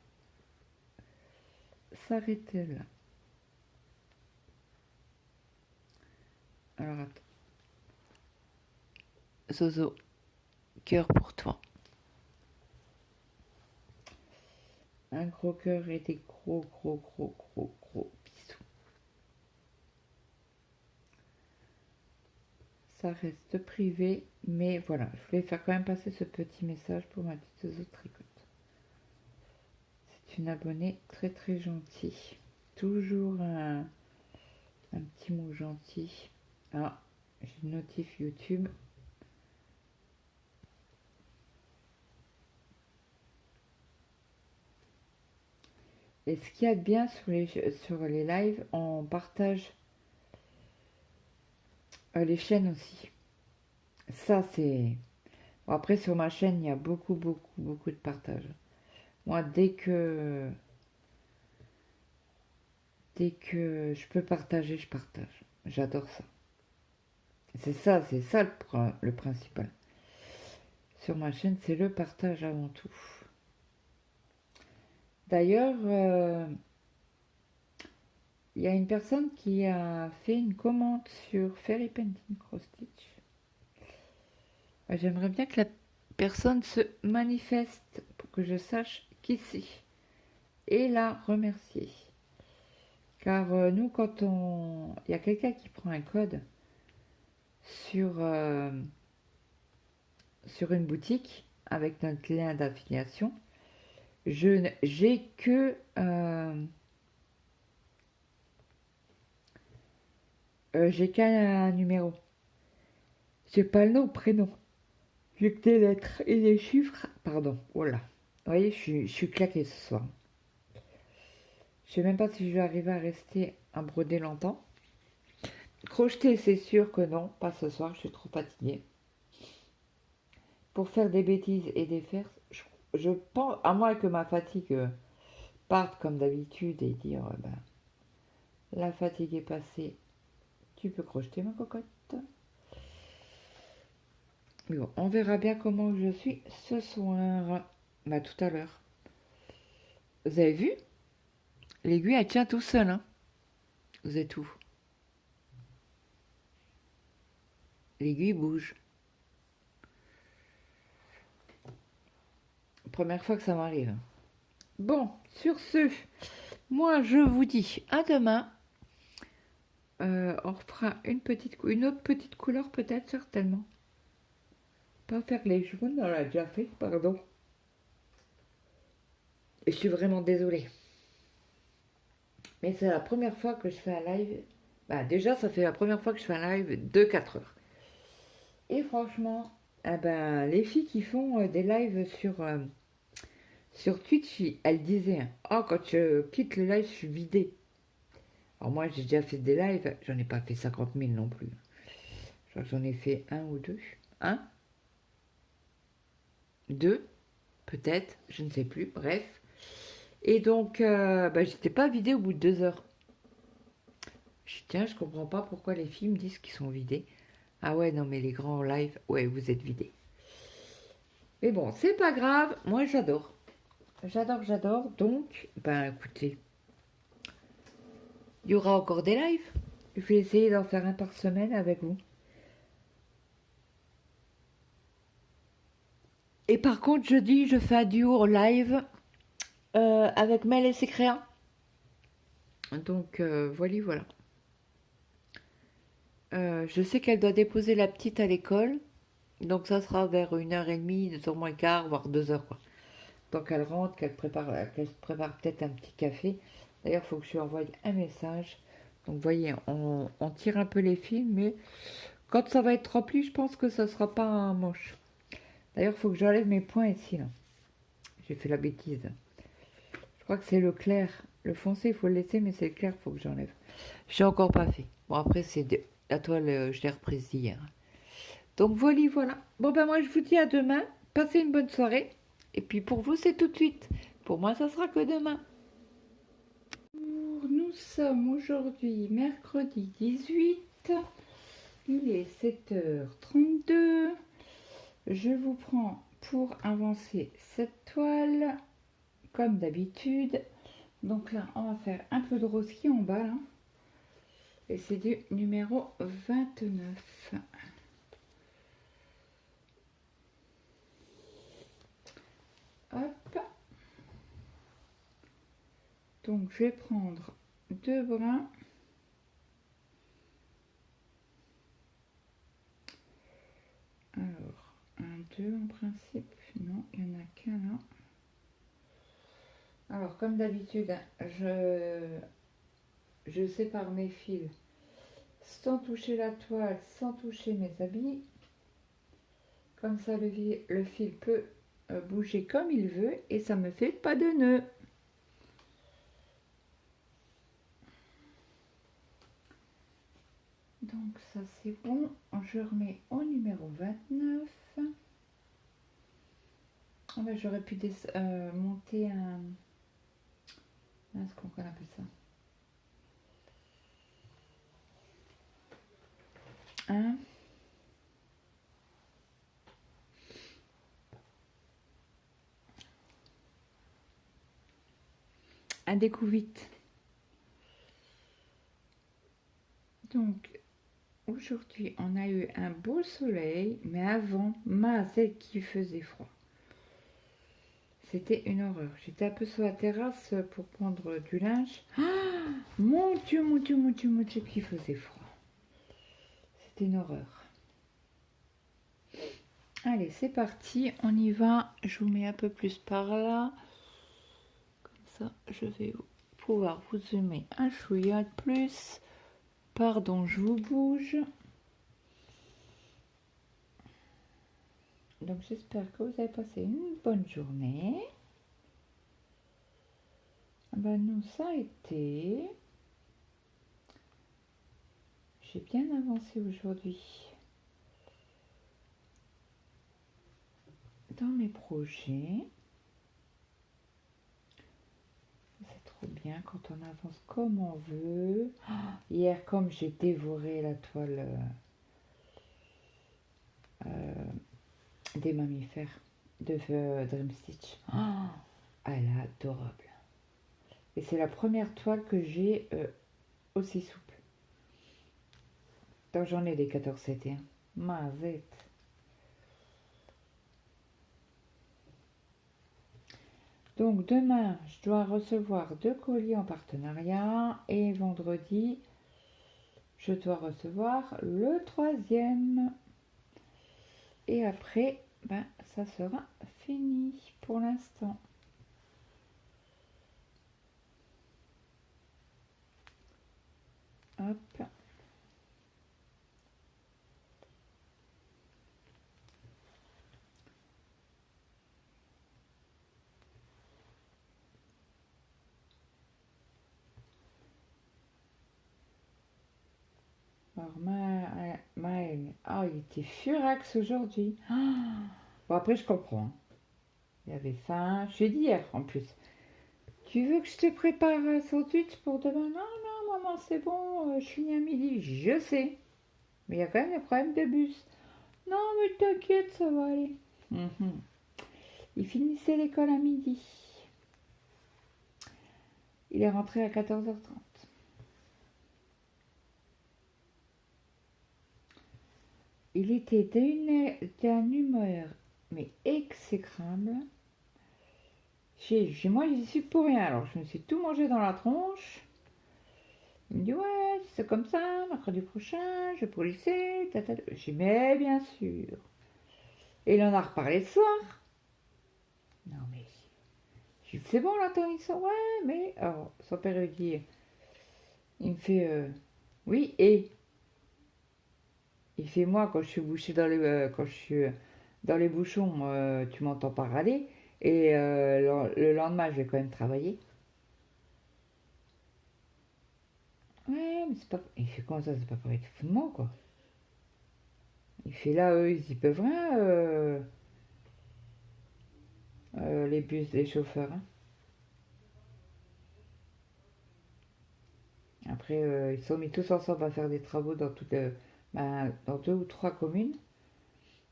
s'arrêtait là. Alors attends. Zozo, cœur pour toi. Un gros cœur et des gros bisous. Ça reste privé, mais voilà, je voulais faire quand même passer ce petit message pour ma petite Zozo Tricotte. C'est une abonnée très gentille. Toujours un petit mot gentil. Ah, j'ai une notif YouTube. Et ce qu'il y a de bien sur les lives, on partage les chaînes aussi. Ça, c'est... Bon, après, sur ma chaîne, il y a beaucoup de partage. Moi, dès que je peux partager, je partage. J'adore ça. C'est ça le principal. Sur ma chaîne, c'est le partage avant tout. D'ailleurs, il y a une personne qui a fait une commande sur Fairy Painting Cross Stitch. J'aimerais bien que la personne se manifeste pour que je sache qui c'est et la remercier. Car nous, quand il y a quelqu'un qui prend un code sur une boutique avec notre lien d'affiliation, j'ai qu'un numéro. J'ai pas le nom, prénom. J'ai que des lettres et des chiffres. Pardon, voilà. Vous voyez, je suis claquée ce soir. Je sais même pas si je vais arriver à rester à broder longtemps. Crocheter, c'est sûr que non, pas ce soir, je suis trop fatiguée. Pour faire des bêtises et des faire, je pense, à moins que ma fatigue parte comme d'habitude et dire, la fatigue est passée, tu peux crocheter ma cocotte. Mais bon, on verra bien comment je suis ce soir. Tout à l'heure. Vous avez vu? L'aiguille, elle tient tout seul, hein. Vous êtes où? L'aiguille bouge. Première fois que ça m'arrive. Bon, sur ce, moi je vous dis à demain. On refera une autre petite couleur peut-être, certainement. Pas faire les jaunes, on l'a déjà fait, pardon. Et je suis vraiment désolée. Mais c'est la première fois que je fais un live. Déjà, ça fait la première fois que je fais un live de 4 heures. Et franchement, les filles qui font des lives Sur Twitch, elle disait, oh, quand je quitte le live, je suis vidée. Alors moi, j'ai déjà fait des lives, j'en ai pas fait 50 000 non plus. Je crois que j'en ai fait un ou deux. Un, deux, peut-être, je ne sais plus, bref. Et donc, j'étais pas vidée au bout de 2 heures. Je dis, tiens, je comprends pas pourquoi les filles me disent qu'ils sont vidés. Ah ouais, non, mais les grands live, ouais, vous êtes vidés. Mais bon, c'est pas grave, moi j'adore. J'adore. Donc, écoutez, il y aura encore des lives. Je vais essayer d'en faire un par semaine avec vous. Et par contre, jeudi, je fais un duo live avec Mel et ses créas. Donc, voilà. Je sais qu'elle doit déposer la petite à l'école. Donc, ça sera vers 1h30, 2h moins le quart, voire 2h, quoi. Tant qu'elle rentre, qu'elle se prépare peut-être un petit café. D'ailleurs, il faut que je lui envoie un message. Donc, vous voyez, on tire un peu les fils, mais quand ça va être rempli, je pense que ça ne sera pas moche. D'ailleurs, il faut que j'enlève mes points ici, là. J'ai fait la bêtise. Je crois que c'est le clair. Le foncé, il faut le laisser, mais c'est le clair, il faut que j'enlève. Je n'ai encore pas fait. Bon, après, la toile, je l'ai reprise hier. Donc, voilà. Bon, moi, je vous dis à demain. Passez une bonne soirée. Et puis, pour vous, c'est tout de suite. Pour moi, ça sera que demain. Nous sommes aujourd'hui mercredi 18. Il est 7h32. Je vous prends pour avancer cette toile, comme d'habitude. Donc là, on va faire un peu de rose qui est en bas, là. Et c'est du numéro 29. Hop. Donc, je vais prendre 2 brins. Alors, 1, 2 en principe. Non, il n'y en a qu'un là. Alors, comme d'habitude, je sépare mes fils sans toucher la toile, sans toucher mes habits. Comme ça, le fil peut bouger comme il veut et ça me fait pas de nœud. Donc ça c'est bon. Je remets au numéro 29. Ah ben, j'aurais pu monter un... Est-ce qu'on appelle ça? Un découvite. Donc aujourd'hui on a eu un beau soleil, mais avant, c'est qu'il faisait froid. C'était une horreur. J'étais un peu sur la terrasse pour prendre du linge. Ah, mon Dieu, qu'il faisait froid. C'était une horreur. Allez, c'est parti, on y va. Je vous mets un peu plus par là. Comme ça, je vais pouvoir vous zoomer un chouïa de plus. Pardon, je vous bouge. Donc, j'espère que vous avez passé une bonne journée. Nous, ça a été... J'ai bien avancé aujourd'hui dans mes projets. C'est trop bien quand on avance comme on veut. Hier, comme j'ai dévoré la toile des mammifères de Dream Stitch. Elle est adorable. Et c'est la première toile que j'ai aussi souple. Donc j'en ai des 14-7 Mazette. Donc demain, je dois recevoir 2 colis en partenariat. Et vendredi, je dois recevoir le 3e. Et après, ça sera fini pour l'instant. Hop. Alors, Maël, il était furax aujourd'hui. Bon, après, je comprends, hein. Il avait faim. Je lui ai dit hier, en plus. Tu veux que je te prépare un sandwich pour demain? Non, non, maman, c'est bon, je finis à midi. Je sais. Mais il y a quand même des problèmes de bus. Non, mais t'inquiète, ça va aller. Mhm. Il finissait l'école à midi. Il est rentré à 14h30. Il était d'une humeur, mais exécrable. Chez moi, j'y suis pour rien. Alors, je me suis tout mangé dans la tronche. Il me dit, ouais, c'est comme ça, mercredi prochain, je vais pour le lycée. J'ai dit, mais bien sûr. Et il en a reparlé ce soir. Non, mais je dis, c'est bon, là, ton lycée? Ouais, mais. Alors, son père lui dit, il me fait, oui, et. Il fait, moi, quand je suis bouché quand je suis dans les bouchons, tu m'entends pas râler. Et le lendemain, je vais quand même travailler. Ouais, mais c'est pas. Il fait, comment ça, c'est pas pareil? Tu te fous de moi, quoi. Il fait, là, eux, ils y peuvent rien, les bus, les chauffeurs, hein. Après, ils sont mis tous ensemble à faire des travaux dans 2 ou 3 communes.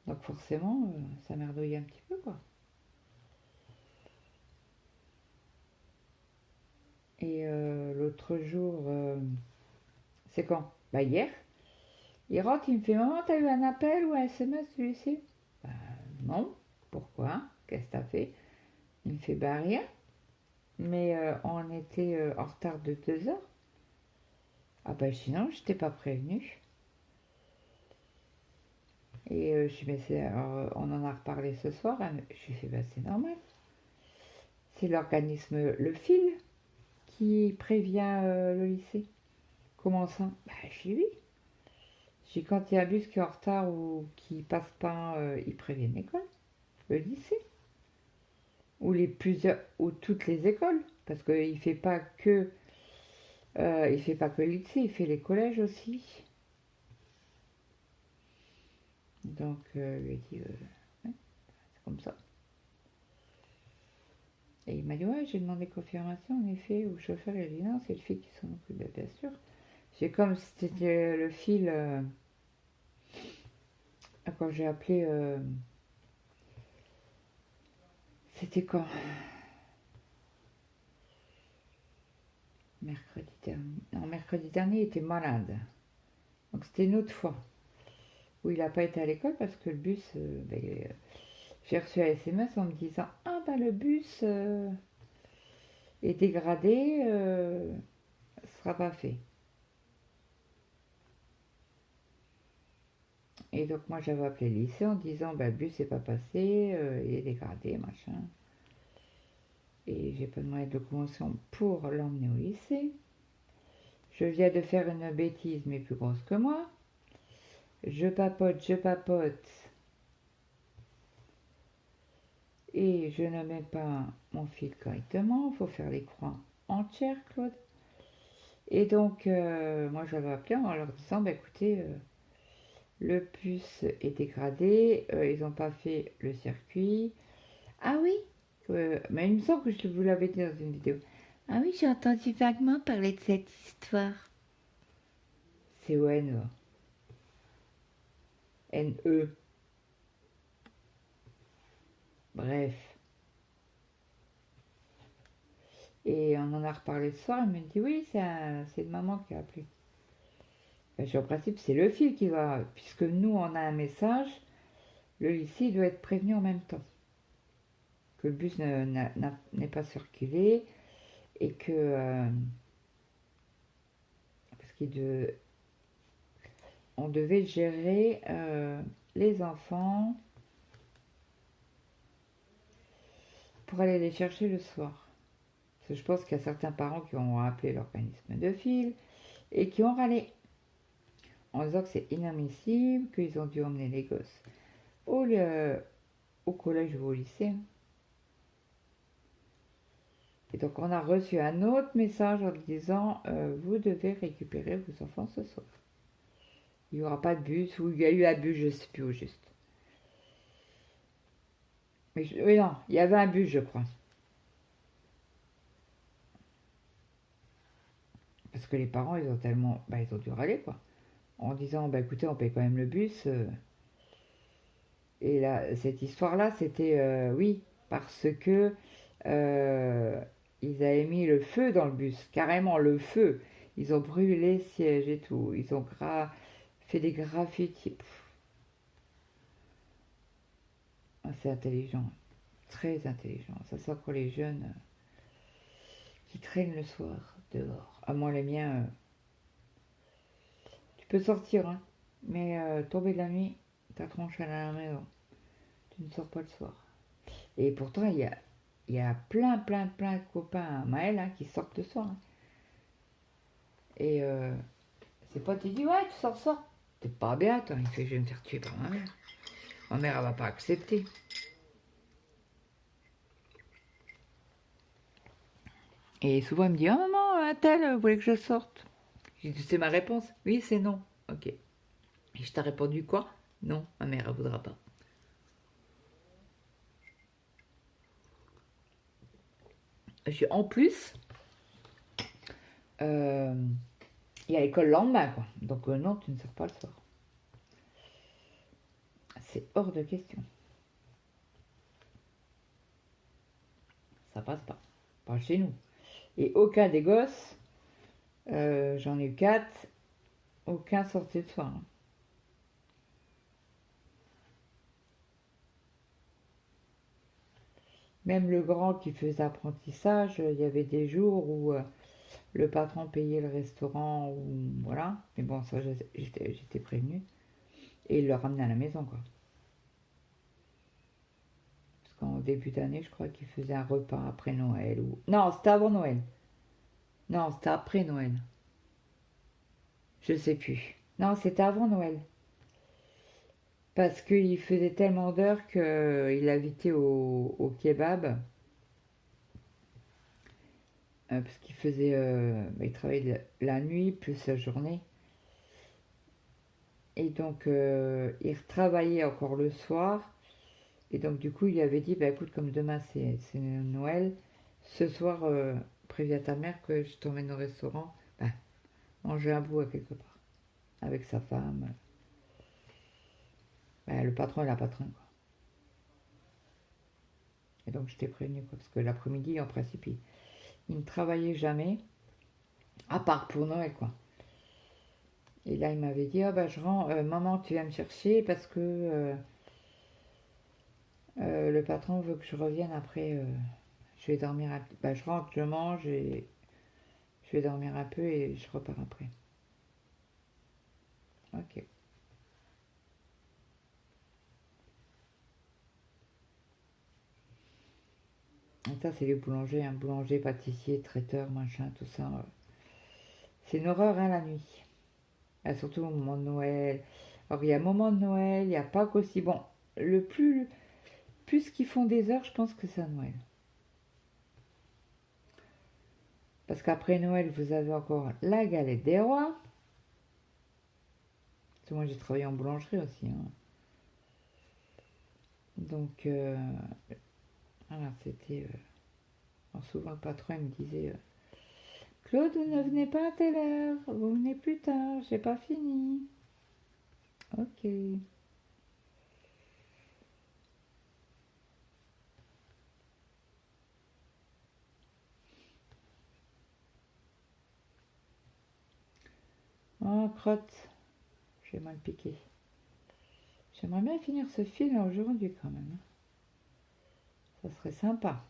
Donc forcément, ça merdouille un petit peu, quoi. Et l'autre jour, c'est quand? Bah hier, il rentre, il me fait, maman, t'as eu un appel ou un SMS du lycée? Bah non. Pourquoi? Qu'est-ce que t'as fait? Il me fait, bah rien. Mais on était en retard de 2 heures. Ah bah sinon, je t'ai pas prévenu. Et je lui ai dit, alors, on en a reparlé ce soir. Je lui ai fait, bah c'est normal. C'est l'organisme Le Fil qui prévient le lycée. Comment ça? Bah je lui ai dit, oui. J'ai dit, quand il y a un bus qui est en retard ou qui passe pas, ils préviennent l'école, le lycée. Ou toutes les écoles. Parce qu'il fait pas que il fait pas que le lycée, il fait les collèges aussi. Donc, lui ai dit, ouais, c'est comme ça. Et il m'a dit, ouais, j'ai demandé confirmation, en effet, au chauffeur. Il a dit, non, c'est le fil qui s'en occupe, bien sûr. J'ai comme c'était le fil, quand j'ai appelé, c'était quand? Mercredi dernier. Non, mercredi dernier, il était malade. Donc, c'était une autre fois où il n'a pas été à l'école parce que le bus, j'ai reçu un SMS en me disant, ah, bah, le bus est dégradé, sera pas fait. Et donc moi j'avais appelé le lycée en disant bah, le bus n'est pas passé, il est dégradé, machin. Et j'ai pas demandé de locomotion pour l'emmener au lycée. Je viens de faire une bêtise mais plus grosse que moi. Je papote. Et je ne mets pas mon fil correctement. Il faut faire les croix entières, Claude. Et donc moi j'avais appelé en leur disant bah, écoutez, le bus est dégradé, ils n'ont pas fait le circuit. Ah oui, mais il me semble que je vous l'avais dit dans une vidéo. Ah oui, j'ai entendu vaguement parler de cette histoire. C'est O-N-E. N-E. Bref. Et on en a reparlé ce soir, elle me dit oui, c'est une maman qui a appelé. Ben, en principe, c'est le fil qui va, puisque nous on a un message, le lycée doit être prévenu en même temps. Que le bus n'est pas circulé et que. Parce on devait gérer les enfants pour aller les chercher le soir. Parce que je pense qu'il y a certains parents qui ont appelé l'organisme de fil et qui ont râlé en disant que c'est inadmissible, qu'ils ont dû emmener les gosses au collège ou au lycée. Et donc on a reçu un autre message en disant vous devez récupérer vos enfants ce soir. Il n'y aura pas de bus, ou il y a eu un bus, je ne sais plus au juste. Mais oui, non, il y avait un bus, je crois. Parce que les parents, ils ont tellement... Bah, ils ont dû râler, quoi. En disant, bah écoutez, on paye quand même le bus. Et là, cette histoire-là, c'était, oui, parce que ils avaient mis le feu dans le bus, carrément le feu. Ils ont brûlé les sièges et tout. Ils ont fait des graffitis. Ah, c'est intelligent, très intelligent. Ça sort pour les jeunes qui traînent le soir dehors. À moi, les miens, tu peux sortir, hein, mais tomber de la nuit, ta tronche à la maison. Tu ne sors pas le soir. Et pourtant, il y a plein de copains à Maël, hein, qui sortent le soir, hein. Et ses potes, ils disent, ouais, tu sors. T'es pas bien, toi. Il fait, je vais me faire tuer par ma mère. Ma mère, elle va pas accepter. Et souvent, il me dit, oh maman, un tel voulait que je sorte. J'ai dit, c'est ma réponse. Oui, c'est non. Ok. Et je t'ai répondu quoi? Non, ma mère, elle voudra pas. En plus, il y a l'école le lendemain, quoi. Donc non, tu ne sors pas le soir. C'est hors de question. Ça passe pas. Pas chez nous. Et aucun des gosses, j'en ai eu 4, aucun sortait le soir, hein. Même le grand qui faisait apprentissage, il y avait des jours où le patron payait le restaurant, ou voilà. Mais bon, ça, j'étais prévenue. Et il le ramenait à la maison, quoi. Parce qu'en début d'année, je crois qu'il faisait un repas après Noël. Ou... Non, c'était avant Noël. Non, c'était après Noël. Je sais plus. Non, c'était avant Noël. Parce qu'il faisait tellement d'heures qu'il habitait au kebab. Parce qu'il faisait... il travaillait la nuit plus la journée. Et donc, il retravaillait encore le soir. Et donc, du coup, il avait dit, bah écoute, comme demain c'est Noël, ce soir, préviens ta mère que je t'emmène au restaurant. Bah, manger un bout à quelque part. Avec sa femme. Bah, le patron et la patronne, quoi. Et donc, je t'ai prévenu, quoi. Parce que l'après-midi, en principe, il ne travaillait jamais. À part pour Noël, quoi. Et là, il m'avait dit, ah bah je rends, maman, tu viens me chercher parce que le patron veut que je revienne après. Je vais dormir un peu. Bah, je rentre, je mange et je vais dormir un peu et je repars après. Ok. Et ça, c'est les boulangers, hein. Boulanger, pâtissier, traiteur, machin, tout ça. C'est une horreur, hein, la nuit. Ah, surtout au moment de Noël. Alors, il y a un moment de Noël, il n'y a pas qu'aussi. Bon, le plus qu'ils font des heures, je pense que c'est à Noël. Parce qu'après Noël, vous avez encore la galette des rois. Parce que moi, j'ai travaillé en boulangerie aussi, hein. Donc, voilà, c'était... souvent, le patron, il me disait, Claude, ne venez pas à telle heure, vous venez plus tard, j'ai pas fini. Ok. Oh, crotte, j'ai mal piqué. J'aimerais bien finir ce film aujourd'hui quand même. Ça serait sympa.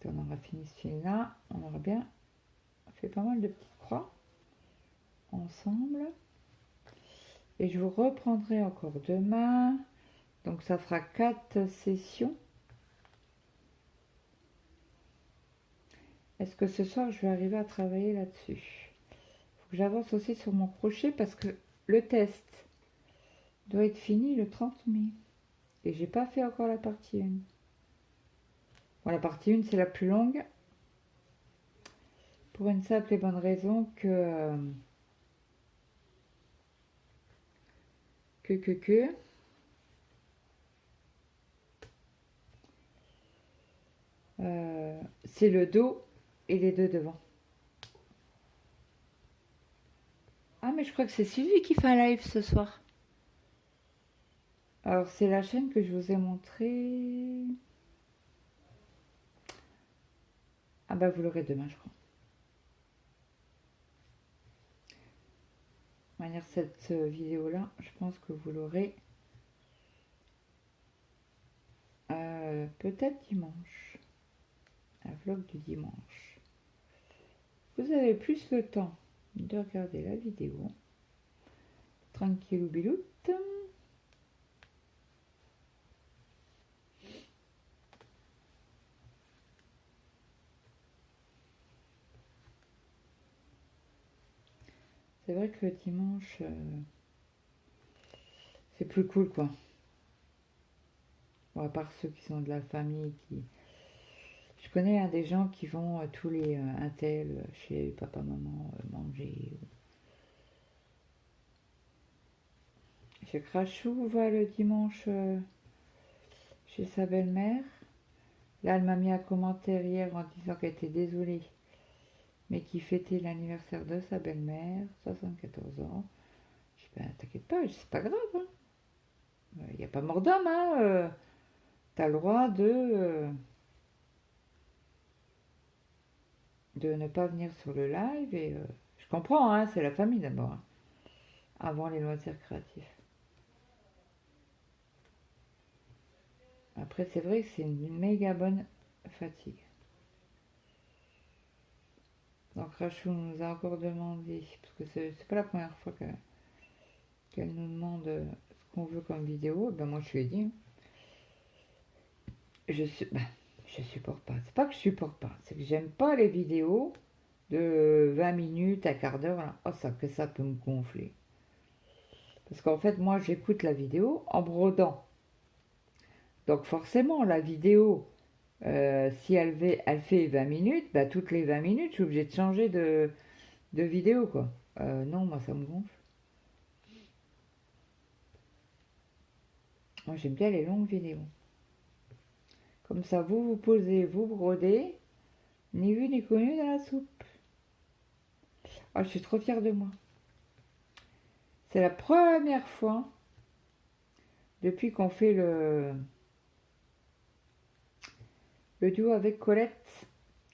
On aura fini ce film-là, on aura bien fait pas mal de petites croix ensemble. Et je vous reprendrai encore demain. Donc ça fera 4 sessions. Est-ce que ce soir je vais arriver à travailler là-dessus? Il faut que j'avance aussi sur mon crochet parce que le test doit être fini le 30 mai. Et j'ai pas fait encore la partie 1. Bon, la partie 1 c'est la plus longue. Pour une simple et bonne raison que c'est le dos et les deux devant. Ah, mais je crois que c'est Sylvie qui fait un live ce soir. Alors, c'est la chaîne que je vous ai montrée. Ah bah, vous l'aurez demain, je crois. De manière, cette vidéo-là, je pense que vous l'aurez peut-être dimanche. Un vlog du dimanche. Vous avez plus le temps de regarder la vidéo. Tranquille ou biloute. C'est vrai que le dimanche, c'est plus cool, quoi. Bon, à part ceux qui sont de la famille, Je connais des gens qui vont tous les un tel chez papa, maman manger. Chez Crachou va le dimanche chez sa belle-mère. Là, elle m'a mis un commentaire hier en disant qu'elle était désolée, mais qui fêtait l'anniversaire de sa belle-mère, 74 ans. Je dis, ben, t'inquiète pas, c'est pas grave. Il n'y a pas mort d'homme, hein. T'as le droit de ne pas venir sur le live. Et je comprends, hein, c'est la famille d'abord, hein, avant les loisirs créatifs. Après, c'est vrai que c'est une méga bonne fatigue. Donc Rachel nous a encore demandé, parce que c'est pas la première fois qu'elle nous demande ce qu'on veut comme vidéo. Ben moi je lui ai dit, je supporte pas. C'est pas que je supporte pas, c'est que j'aime pas les vidéos de 20 minutes, un quart d'heure. Là. Oh, ça peut me gonfler. Parce qu'en fait, moi j'écoute la vidéo en brodant. Donc forcément, la vidéo, si elle fait 20 minutes, bah, toutes les 20 minutes, je suis obligée de changer de vidéo, quoi. Non, moi, ça me gonfle. Moi, j'aime bien les longues vidéos. Comme ça, vous vous posez, vous brodez, ni vu ni connu dans la soupe. Ah, je suis trop fière de moi. C'est la première fois, depuis qu'on fait le duo avec Colette,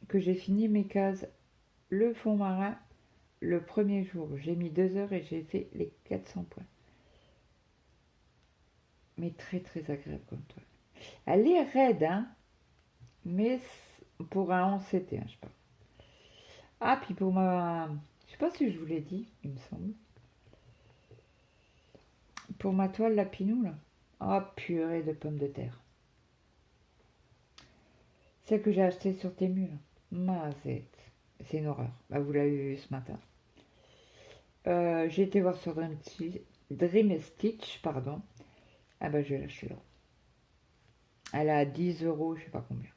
que j'ai fini mes cases. Le fond marin, le premier jour, j'ai mis 2 heures et j'ai fait les 400 points. Mais très très agréable comme toile. Elle est raide, hein, mais pour un 11 CT, hein, je sais pas. Ah, puis pour ma... Je sais pas si je vous l'ai dit, il me semble. Pour ma toile Lapinou, là. Ah, purée de pommes de terre. Celle que j'ai achetée sur Temu, là. C'est une horreur. Bah, vous l'avez vu ce matin. J'ai été voir sur Dream Stitch, pardon. Ah bah je vais l'acheter là. Elle a 10 euros, je sais pas combien.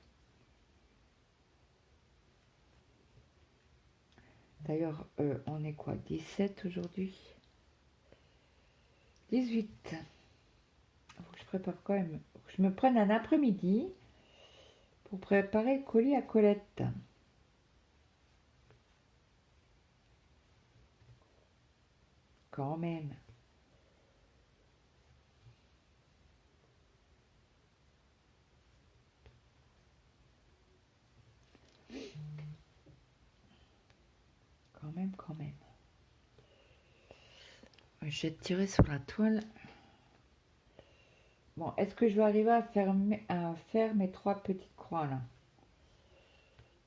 D'ailleurs, on est quoi, 17 aujourd'hui? 18. Faut que je prépare quand même. Faut que je me prenne un après-midi pour préparer le colis à Colette. Quand même. Quand même. Je vais tirer sur la toile. Bon, est-ce que je vais arriver à faire mes 3 petites croix là?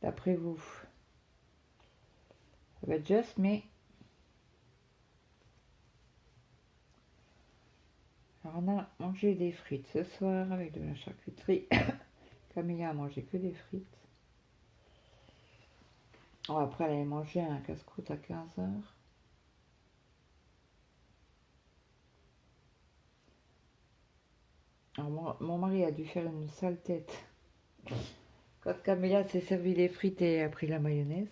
D'après vous? Ça va être juste, mais... Alors on a mangé des frites ce soir avec de la charcuterie. Camilla a mangé que des frites. Oh, après, elle allait manger un casse-croûte à 15 h. Alors, mon mari a dû faire une sale tête quand Camilla s'est servi les frites et a pris la mayonnaise.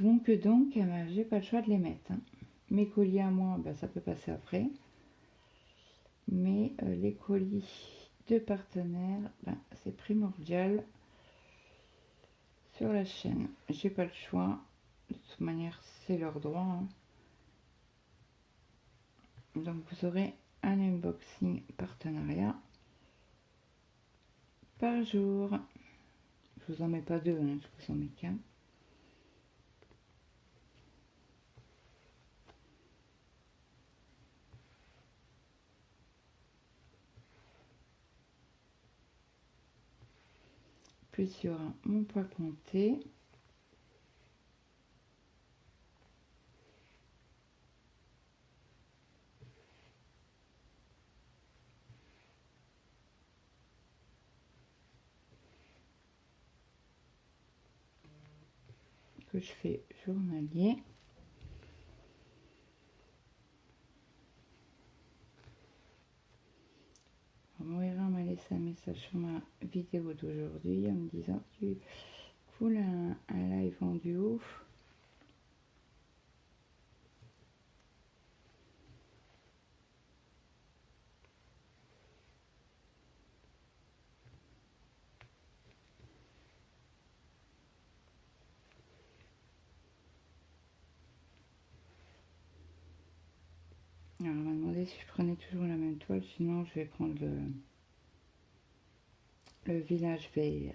Donc j'ai pas le choix de les mettre. Hein. Mes colis à moi, ben, ça peut passer après. Mais les colis de partenaires, ben, c'est primordial sur la chaîne. J'ai pas le choix. De toute manière, c'est leur droit. Hein. Donc vous aurez un unboxing partenariat par jour. Je vous en mets pas deux, hein, je vous en mets qu'un. Plus il y aura mon poids compté. Que je fais journalier. Moira m'a laissé un message sur ma vidéo d'aujourd'hui en me disant tu voulais un live en duo. Alors elle m'a demandé si je prenais toujours la même toile, sinon je vais prendre le village vert.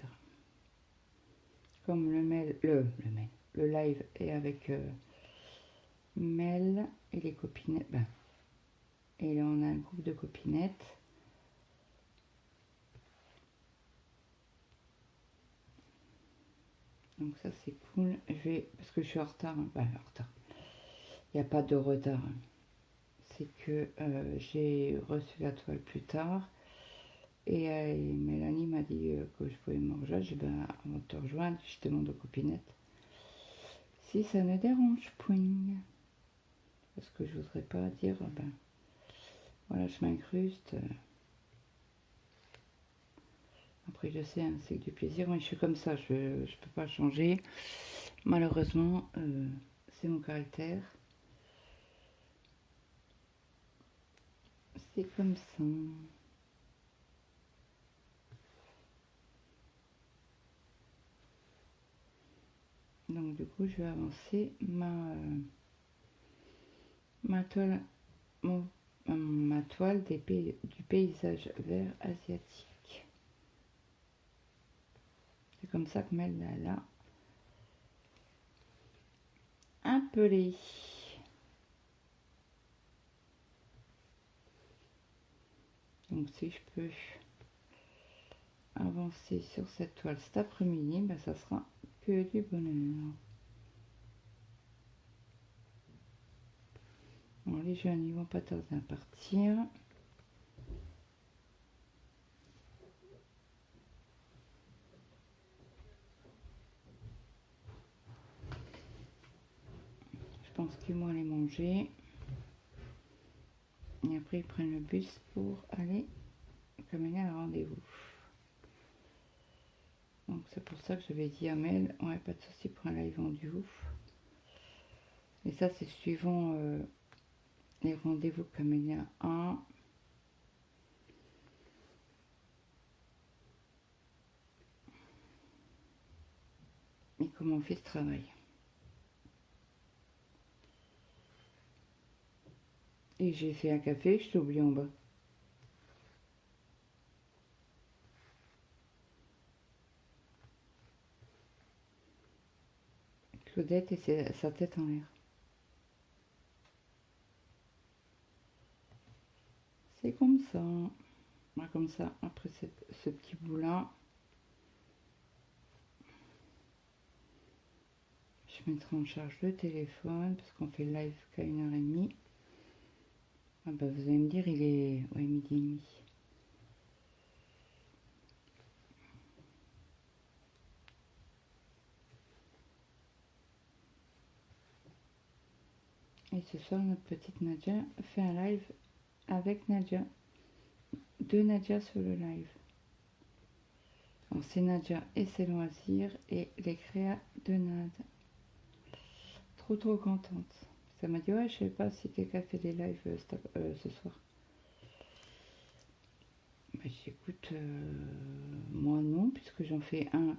Comme le live est avec Mel et les copinettes. Ben, et là on a un groupe de copinettes. Donc ça c'est cool. Parce que je suis en retard. Hein. Ben, en retard. Il n'y a pas de retard. Hein. C'est que j'ai reçu la toile plus tard. Et Mélanie m'a dit que je pouvais me rejoindre. J'ai dit, ben, avant de te rejoindre, je demande aux copinettes si ça ne dérange point. Parce que je voudrais pas dire, ben, voilà, je m'incruste. Après, je sais, hein, c'est que du plaisir. Moi, je suis comme ça, je ne peux pas changer. Malheureusement, c'est mon caractère. C'est comme ça. Donc, du coup, je vais avancer ma toile, ma toile du paysage vert asiatique. C'est comme ça que Mel l'a appelé. Donc si je peux avancer sur cette toile cet après-midi, ben, ça sera que du bonheur. Bon, les jeunes, ils vont pas tarder à partir. Je pense qu'ils vont aller manger. Et après, ils prennent le bus pour aller comme il y a un rendez-vous. Donc c'est pour ça que j'avais dit à Mel, ouais, pas de souci pour un live en duo. Et ça, c'est suivant les rendez-vous Camélia 1. Et comment on fait ce travail. Et j'ai fait un café, je t'ai oublié en bas. Claudette et sa tête en l'air. C'est comme ça. Voilà, comme ça, après ce petit bout-là, je mettrai en charge le téléphone parce qu'on fait le live qu'à 1h30. Ah bah vous allez me dire, il est midi et demi. Et ce soir, notre petite Nadia fait un live avec Nadia. Deux Nadia sur le live. Alors c'est Nadia et ses loisirs et les créas de Nad. trop contente. Ça m'a dit ouais, je sais pas si quelqu'un fait des lives ce soir. Bah, j'écoute, moi non, puisque j'en fais un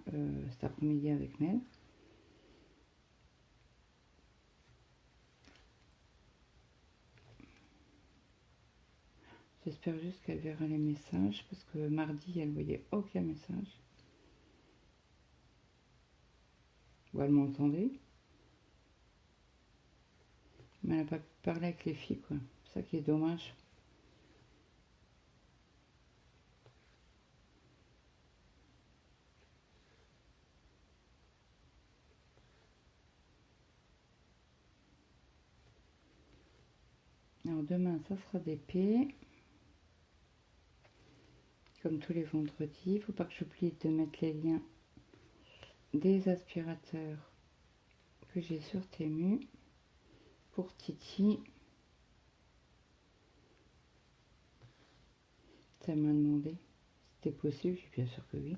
cet après-midi avec Mel. J'espère juste qu'elle verra les messages, parce que mardi, elle voyait aucun message. Ou elle m'entendait. Mais elle n'a pas pu parler avec les filles, quoi. C'est ça qui est dommage. Alors demain, ça sera des P. Comme tous les vendredis. Il ne faut pas que j'oublie de mettre les liens des aspirateurs que j'ai sur Temu pour Titi. Ça m'a demandé si c'était possible. J'ai bien sûr que oui.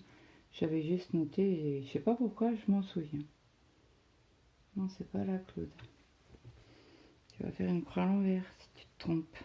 J'avais juste noté et je sais pas pourquoi je m'en souviens. Non, c'est pas là, Claude. Tu vas faire une croix à l'envers si tu te trompes.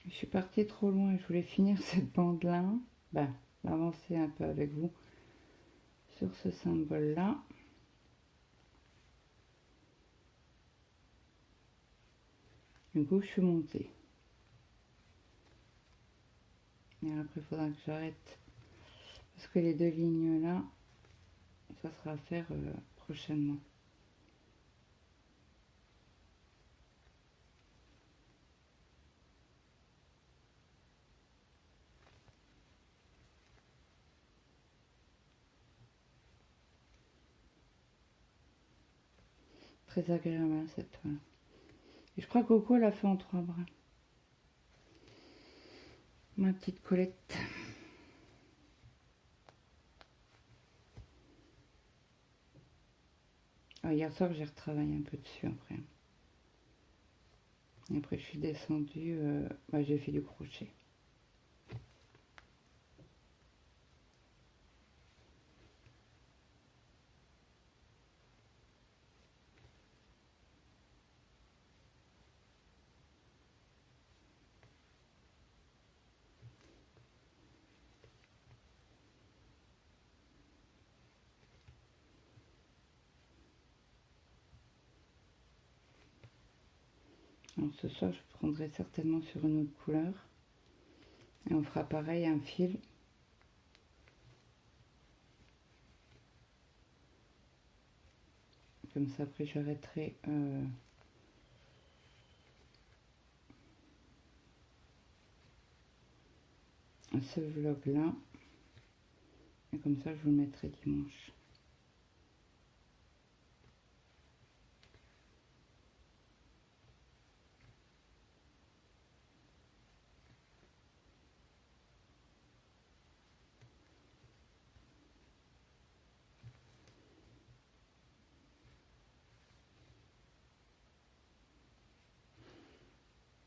Je suis partie trop loin. Je voulais finir cette bande-là. Ben, avancer un peu avec vous sur ce symbole-là. Du coup, je suis montée. Et après, il faudra que j'arrête. Parce que les deux lignes-là, ça sera à faire prochainement. Très agréable cette toile. Et je crois que Coco l'a fait en 3 bras. Ma petite Colette. Ah, hier soir, j'ai retravaillé un peu dessus après. Et après, je suis descendue. J'ai fait du crochet. Alors ce soir, je prendrai certainement sur une autre couleur. Et on fera pareil, un fil. Comme ça, après, j'arrêterai ce vlog-là. Et comme ça, je vous le mettrai dimanche.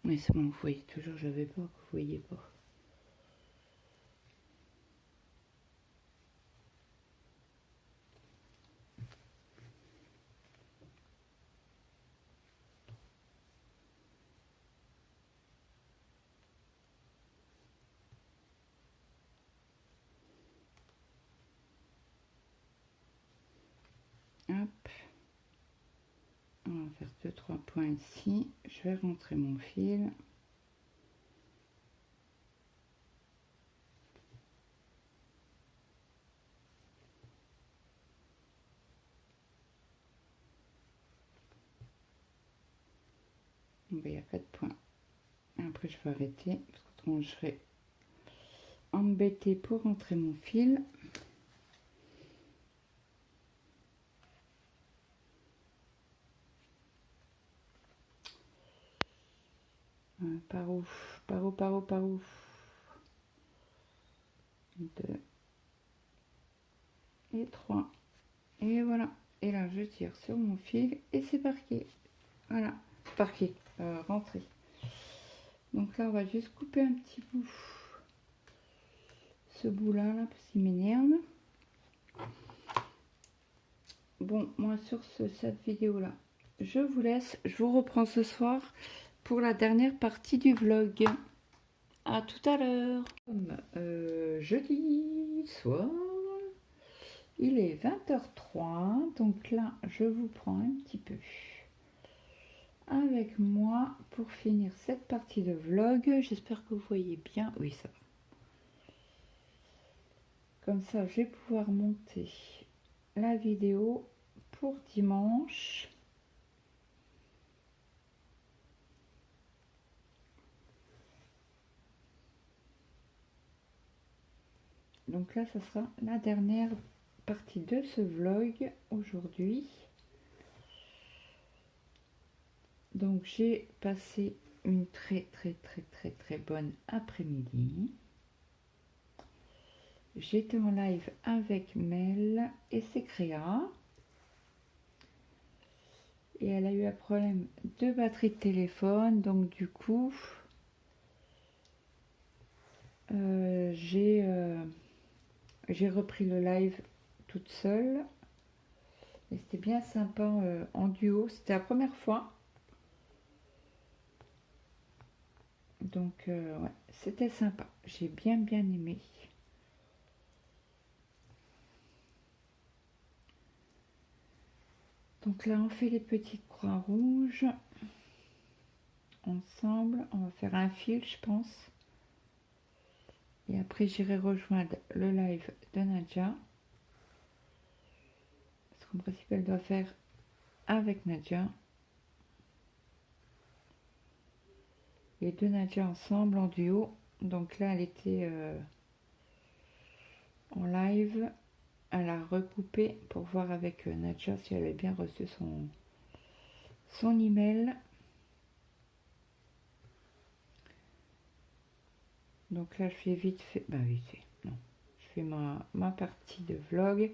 Mais c'est bon, vous voyez toujours, j'avais peur que vous voyez pas. Hop. On va faire 2-3 points ici. Je vais rentrer mon fil. Il y a 4 points. Après, je vais arrêter parce qu'autrement, je serai embêter pour rentrer mon fil. Par où? Par où? Par où? Par où? 2 et 3. Et voilà. Et là, je tire sur mon fil et c'est parqué. Voilà. Parqué. Rentré. Donc là, on va juste couper un petit bout. Ce bout-là, là, parce qu'il m'énerve. Bon, moi, sur cette vidéo-là, je vous laisse. Je vous reprends ce soir pour la dernière partie du vlog. À tout à l'heure. Jeudi soir, il est 20h03, donc là je vous prends un petit peu avec moi pour finir cette partie de vlog. J'espère que vous voyez bien. Oui, ça va. Comme ça, je vais pouvoir monter la vidéo pour dimanche. Donc là, ça sera la dernière partie de ce vlog aujourd'hui. Donc j'ai passé une très bonne après-midi. J'étais en live avec Mel et ses créas. Et elle a eu un problème de batterie de téléphone. Donc du coup, j'ai repris le live toute seule. Et c'était bien sympa en duo. C'était la première fois. Donc ouais, c'était sympa. J'ai bien aimé. Donc là, on fait les petites croix rouges ensemble. On va faire un fil, je pense. Et après, j'irai rejoindre le live de Nadja. Parce qu'en principe, elle doit faire avec Nadja. Les deux Nadja ensemble en duo. Donc là, elle était en live. Elle a recoupé pour voir avec Nadja si elle avait bien reçu son email. Donc là, je fais vite fait. Vite fait. Non. Je fais ma partie de vlog.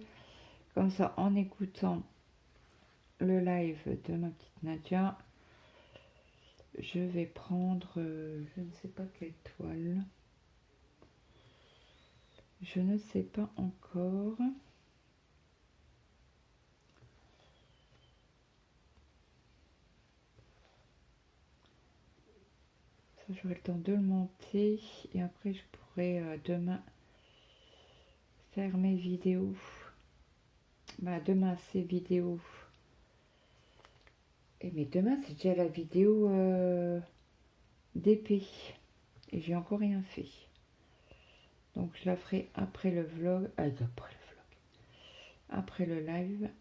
Comme ça, en écoutant le live de ma petite Nadja, je vais prendre, je ne sais pas quelle toile. Je ne sais pas encore. Ça, j'aurai le temps de le monter. Et après, je pourrai demain faire mes vidéos. Demain, c'est vidéo. Mais demain, c'est déjà la vidéo d'épée. Et j'ai encore rien fait. Donc, je la ferai après le vlog. Après le live.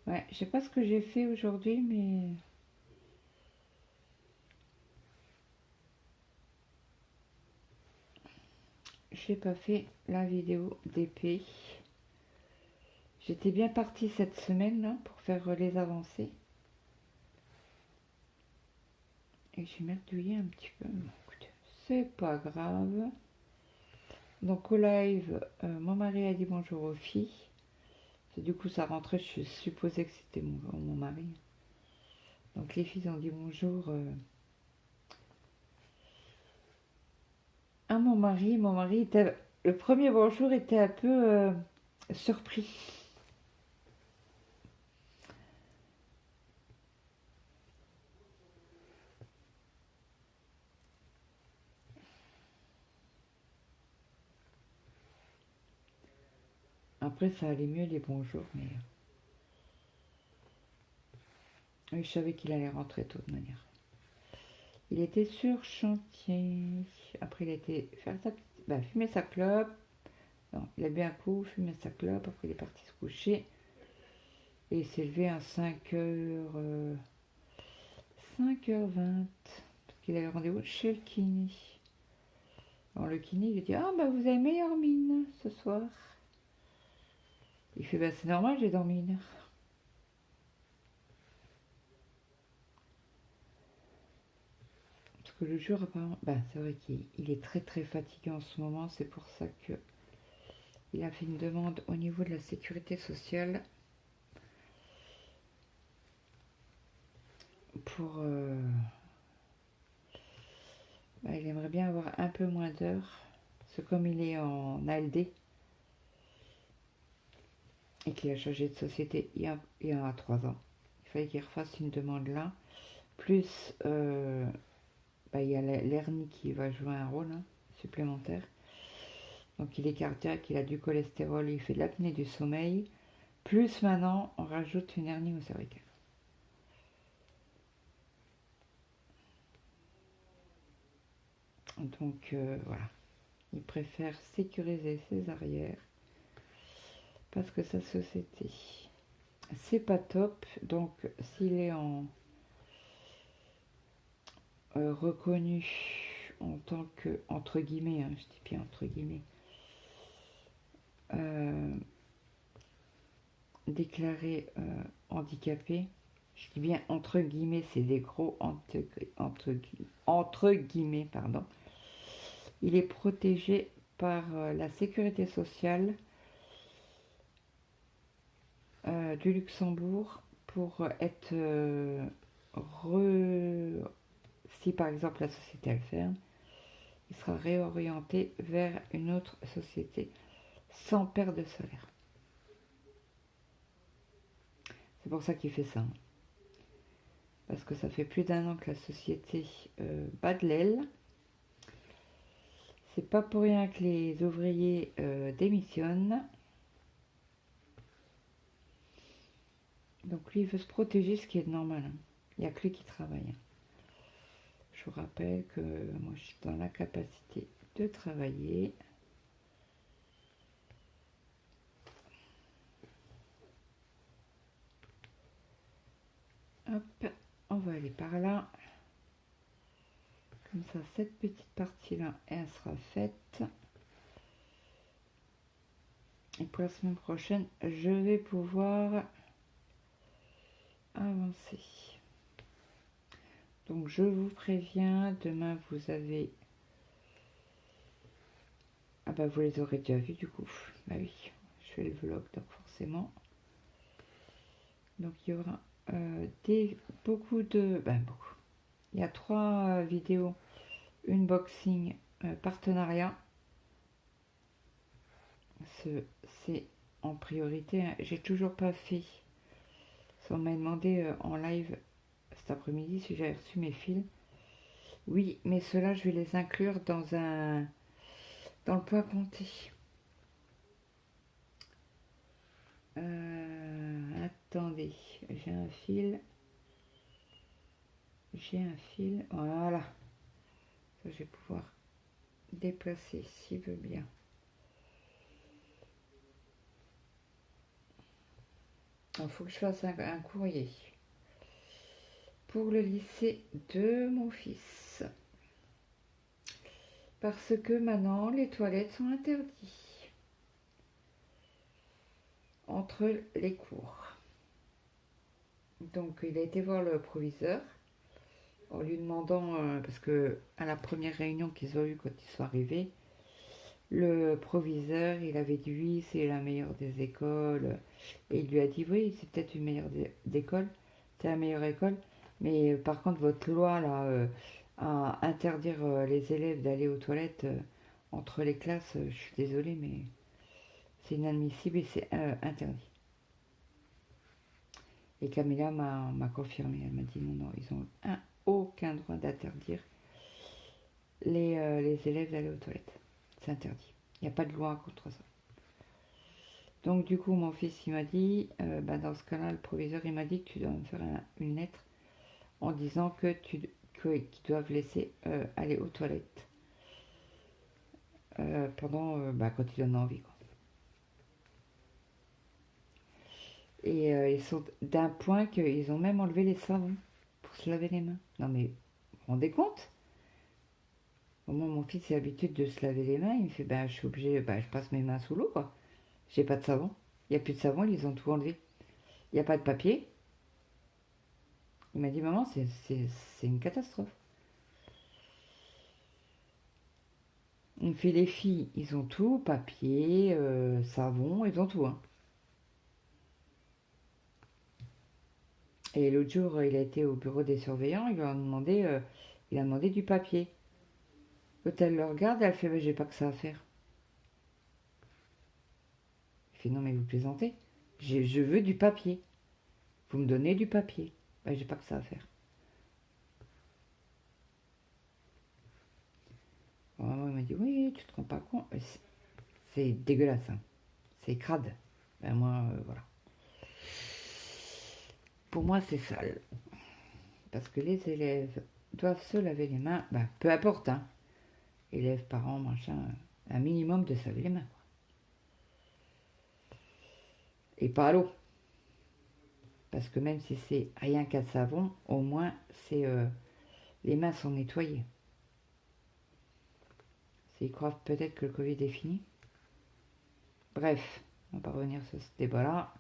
Ouais, je sais pas ce que j'ai fait aujourd'hui, mais j'ai pas fait la vidéo d'épée. J'étais bien partie cette semaine là pour faire les avancées. Et j'ai merdouillé un petit peu. Écoute, c'est pas grave. Donc au live, mon mari a dit bonjour aux filles. Du coup, ça rentrait, je supposais que c'était mon mari. Donc les filles ont dit bonjour à mon mari. Mon mari était, le premier bonjour était un peu surpris. Après, ça allait mieux les bonjours, mais oui, je savais qu'il allait rentrer de toute manière. Il était sur chantier. Après, il a été faire fumer sa clope. Non, il a bu un coup, fumé sa clope. Après, il est parti se coucher. Et il s'est levé à 5h20. Parce qu'il avait rendez-vous chez le kiné. Alors le kiné, il lui dit, ah bah vous avez meilleure mine ce soir. Il fait, bah c'est normal, j'ai dormi 1 heure. Parce que le jour, apparemment, bah c'est vrai qu'il est très très fatigué en ce moment, c'est pour ça que il a fait une demande au niveau de la sécurité sociale pour... bah, il aimerait bien avoir un peu moins d'heures, parce que comme il est en ALD, et qu'il a changé de société il y a 3 ans, il fallait qu'il refasse une demande là, plus bah, il y a l'hernie qui va jouer un rôle supplémentaire. Donc il est cardiaque, il a du cholestérol, il fait de l'apnée du sommeil, plus maintenant on rajoute une hernie au cervical. Donc voilà, il préfère sécuriser ses arrières parce que sa société c'est pas top. Donc s'il est en reconnu en tant que, entre guillemets, je dis bien entre guillemets, déclaré handicapé, je dis bien entre guillemets, c'est des gros entre guillemets, pardon. Il est protégé par la sécurité sociale du Luxembourg pour être si par exemple la société elle ferme, il sera réorienté vers une autre société sans perte de salaire. C'est pour ça qu'il fait ça. Parce que ça fait plus d'1 an que la société bat de l'aile. C'est pas pour rien que les ouvriers démissionnent. Donc lui, il veut se protéger, ce qui est normal. Il n'y a que lui qui travaille. Je vous rappelle que moi, je suis dans la capacité de travailler. Hop, on va aller par là. Comme ça, cette petite partie-là, elle sera faite. Et pour la semaine prochaine, je vais pouvoir avancer. Donc, je vous préviens, demain, vous avez... Ah bah, vous les aurez déjà vus, du coup. Bah oui, je fais le vlog, donc forcément. Donc, il y aura beaucoup de... Ben, beaucoup. Il y a 3 vidéos, une boxing partenariat. C'est en priorité. J'ai toujours pas fait. Ça m'a demandé en live cet après-midi si j'avais reçu mes fils. Oui, mais ceux-là, je vais les inclure dans le point compté. Attendez, j'ai un fil. Voilà. Ça, je vais pouvoir déplacer s'il veut bien. Il faut que je fasse un courrier pour le lycée de mon fils. Parce que maintenant, les toilettes sont interdites entre les cours. Donc, il a été voir le proviseur en lui demandant, parce que à la première réunion qu'ils ont eue quand ils sont arrivés, le proviseur, il avait dit oui, c'est la meilleure des écoles. Et il lui a dit oui, c'est peut-être une meilleure d'école, c'est la meilleure école. Mais par contre, votre loi, là, à interdire les élèves d'aller aux toilettes entre les classes, je suis désolée, mais c'est inadmissible et c'est interdit. Et Camilla m'a confirmé, elle m'a dit non, ils n'ont aucun droit d'interdire les élèves d'aller aux toilettes. C'est interdit. Il n'y a pas de loi contre ça. Donc du coup, mon fils, il m'a dit, dans ce cas-là, le proviseur, il m'a dit que tu dois me faire une lettre en disant qu'ils doivent laisser aller aux toilettes pendant quand ils en ont envie, quoi. Et ils sont d'un point qu'ils ont même enlevé les savons pour se laver les mains. Non mais, vous vous rendez compte? Moi, mon fils a l'habitude de se laver les mains. Il me fait, ben, je suis obligée, ben, je passe mes mains sous l'eau, quoi. J'ai pas de savon. Il n'y a plus de savon, ils ont tout enlevé. Il n'y a pas de papier. Il m'a dit, maman, c'est une catastrophe. Il me fait, les filles, ils ont tout, papier, savon, ils ont tout, hein. Et l'autre jour, il a été au bureau des surveillants, il a demandé du papier. L'autre, elle le regarde, elle fait, bah, j'ai pas que ça à faire. Il fait, non, mais vous plaisantez. Je veux du papier. Vous me donnez du papier. Bah, j'ai pas que ça à faire. Alors, maman, il m'a dit, oui, tu te rends pas compte. C'est dégueulasse, hein. C'est crade. Ben, moi, voilà. Pour moi, c'est sale. Parce que les élèves doivent se laver les mains, ben, peu importe, hein. Élèves, parents, machin, un minimum de se laver les mains, quoi. Et pas à l'eau. Parce que même si c'est rien qu'à savon, au moins les mains sont nettoyées. Ils croient peut-être que le Covid est fini. Bref, on va pas revenir sur ce débat-là.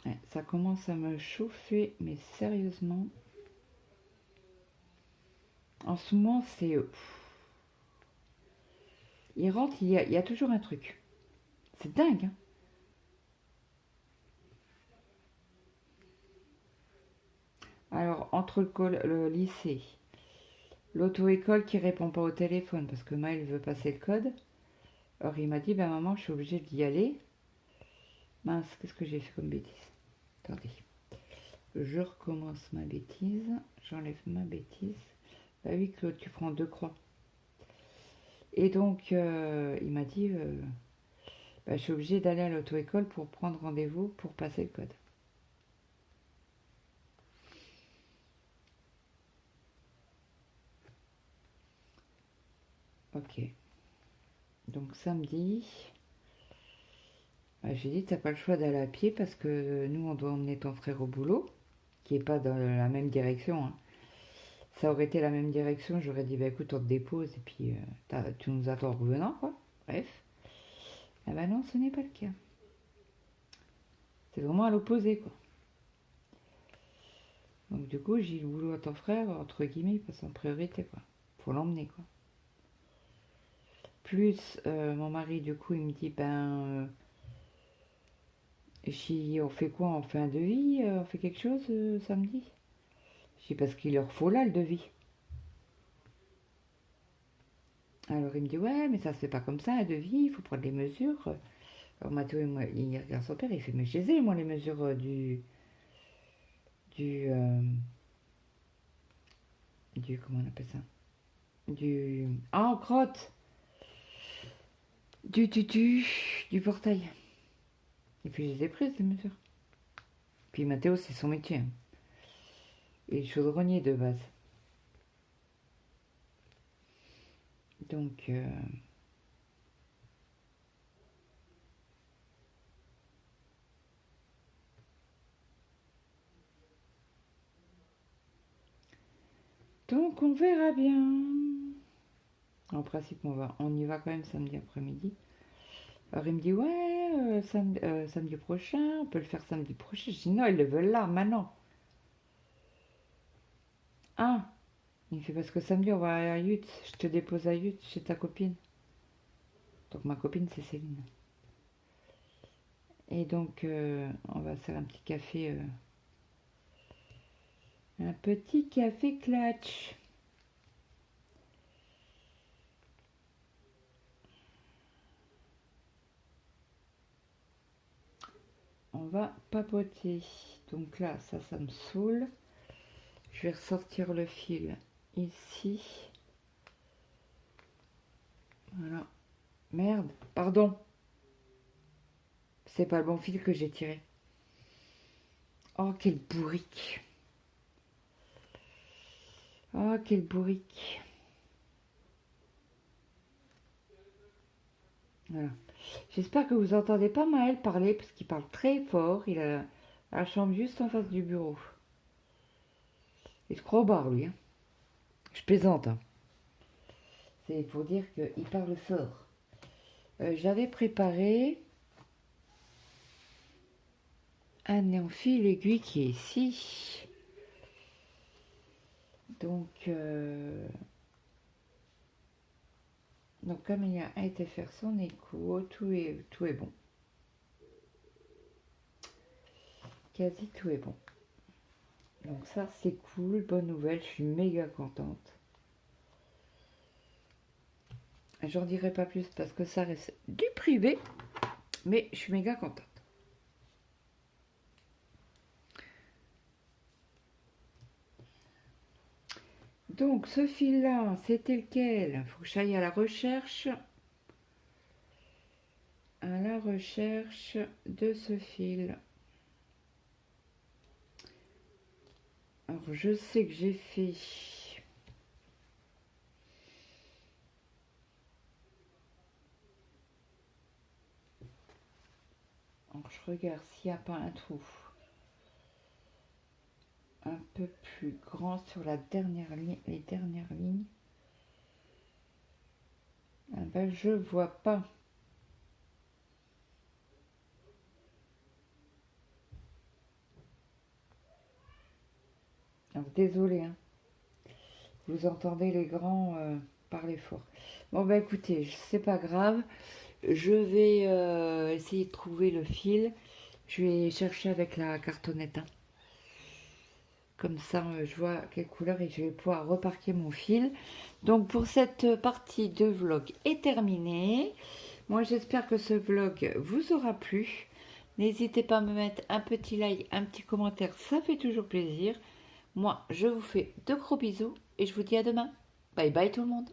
Ouais, ça commence à me chauffer, mais sérieusement. En ce moment, c'est... il rentre, il y a toujours un truc. C'est dingue, hein. Alors, entre le lycée, l'auto-école qui répond pas au téléphone parce que Maël veut passer le code. Alors, il m'a dit, ben maman, je suis obligée d'y aller. Mince, qu'est-ce que j'ai fait comme bêtise? Attendez. Je recommence ma bêtise. J'enlève ma bêtise. Bah oui, Claude, tu prends 2 croix. Et donc, il m'a dit, bah, je suis obligée d'aller à l'auto-école pour prendre rendez-vous pour passer le code. Ok. Donc samedi, j'ai dit, t'as pas le choix d'aller à pied parce que nous, on doit emmener ton frère au boulot, qui est pas dans la même direction, hein. Ça aurait été la même direction, j'aurais dit, bah écoute, on te dépose et puis tu nous attends en revenant, quoi. Bref. Ah bah non, ce n'est pas le cas. C'est vraiment à l'opposé, quoi. Donc du coup, j'ai dit, le boulot à ton frère, entre guillemets, il passe en priorité, quoi. Faut l'emmener, quoi. Plus, mon mari, du coup, il me dit, ben, on fait quoi? On fait un devis? On fait quelque chose samedi? Je dis, parce qu'il leur faut là, le devis. Alors il me dit, ouais, mais ça se fait pas comme ça, un devis, il faut prendre les mesures. Alors Mathéo, il regarde son père, il fait, mais je les ai, moi, les mesures du, euh, comment on appelle ça? Ah, crotte! Du portail. Et puis je les ai prises, les mesures. Puis Mathéo, c'est son métier, hein. Et chaudronnier de base. Donc, on verra bien. En principe, on y va quand même samedi après-midi. Alors il me dit, ouais, samedi prochain, on peut le faire samedi prochain. Je dis, non, ils le veulent là, maintenant. Ah, il me fait, parce que samedi, on va aller à Yut. Je te dépose à Yut chez ta copine. Donc ma copine, c'est Céline. Et donc, on va faire un petit café. Un petit café clutch. On va papoter. Donc là, ça me saoule. Je vais ressortir le fil ici. Voilà. Merde, pardon. C'est pas le bon fil que j'ai tiré. Oh, quel bourrique. Oh, quel bourrique. Voilà. J'espère que vous entendez pas Maël parler, parce qu'il parle très fort. Il a la chambre juste en face du bureau. Il se croit au bar, lui, hein. Je plaisante, hein. C'est pour dire qu'il parle fort. J'avais préparé un fil aiguille qui est ici. Donc Camélia a été faire son écho, tout est bon. Quasi tout est bon. Donc ça c'est cool, bonne nouvelle, je suis méga contente. J'en dirai pas plus parce que ça reste du privé, mais je suis méga contente. Donc ce fil là, c'était lequel? Il faut que j'aille à la recherche. À la recherche de ce fil. Alors je sais que j'ai fait... Alors je regarde s'il n'y a pas un trou un peu plus grand sur la dernière ligne, les dernières lignes. Ah ben je vois pas. Alors désolé, hein. Vous entendez les grands parler fort. Bon bah écoutez, c'est pas grave. Je vais essayer de trouver le fil. Je vais chercher avec la cartonnette, hein. Comme ça, je vois quelle couleur et je vais pouvoir reparquer mon fil. Donc, pour cette partie de vlog est terminée. Moi, j'espère que ce vlog vous aura plu. N'hésitez pas à me mettre un petit like, un petit commentaire. Ça fait toujours plaisir. Moi, je vous fais de gros bisous et je vous dis à demain. Bye bye tout le monde.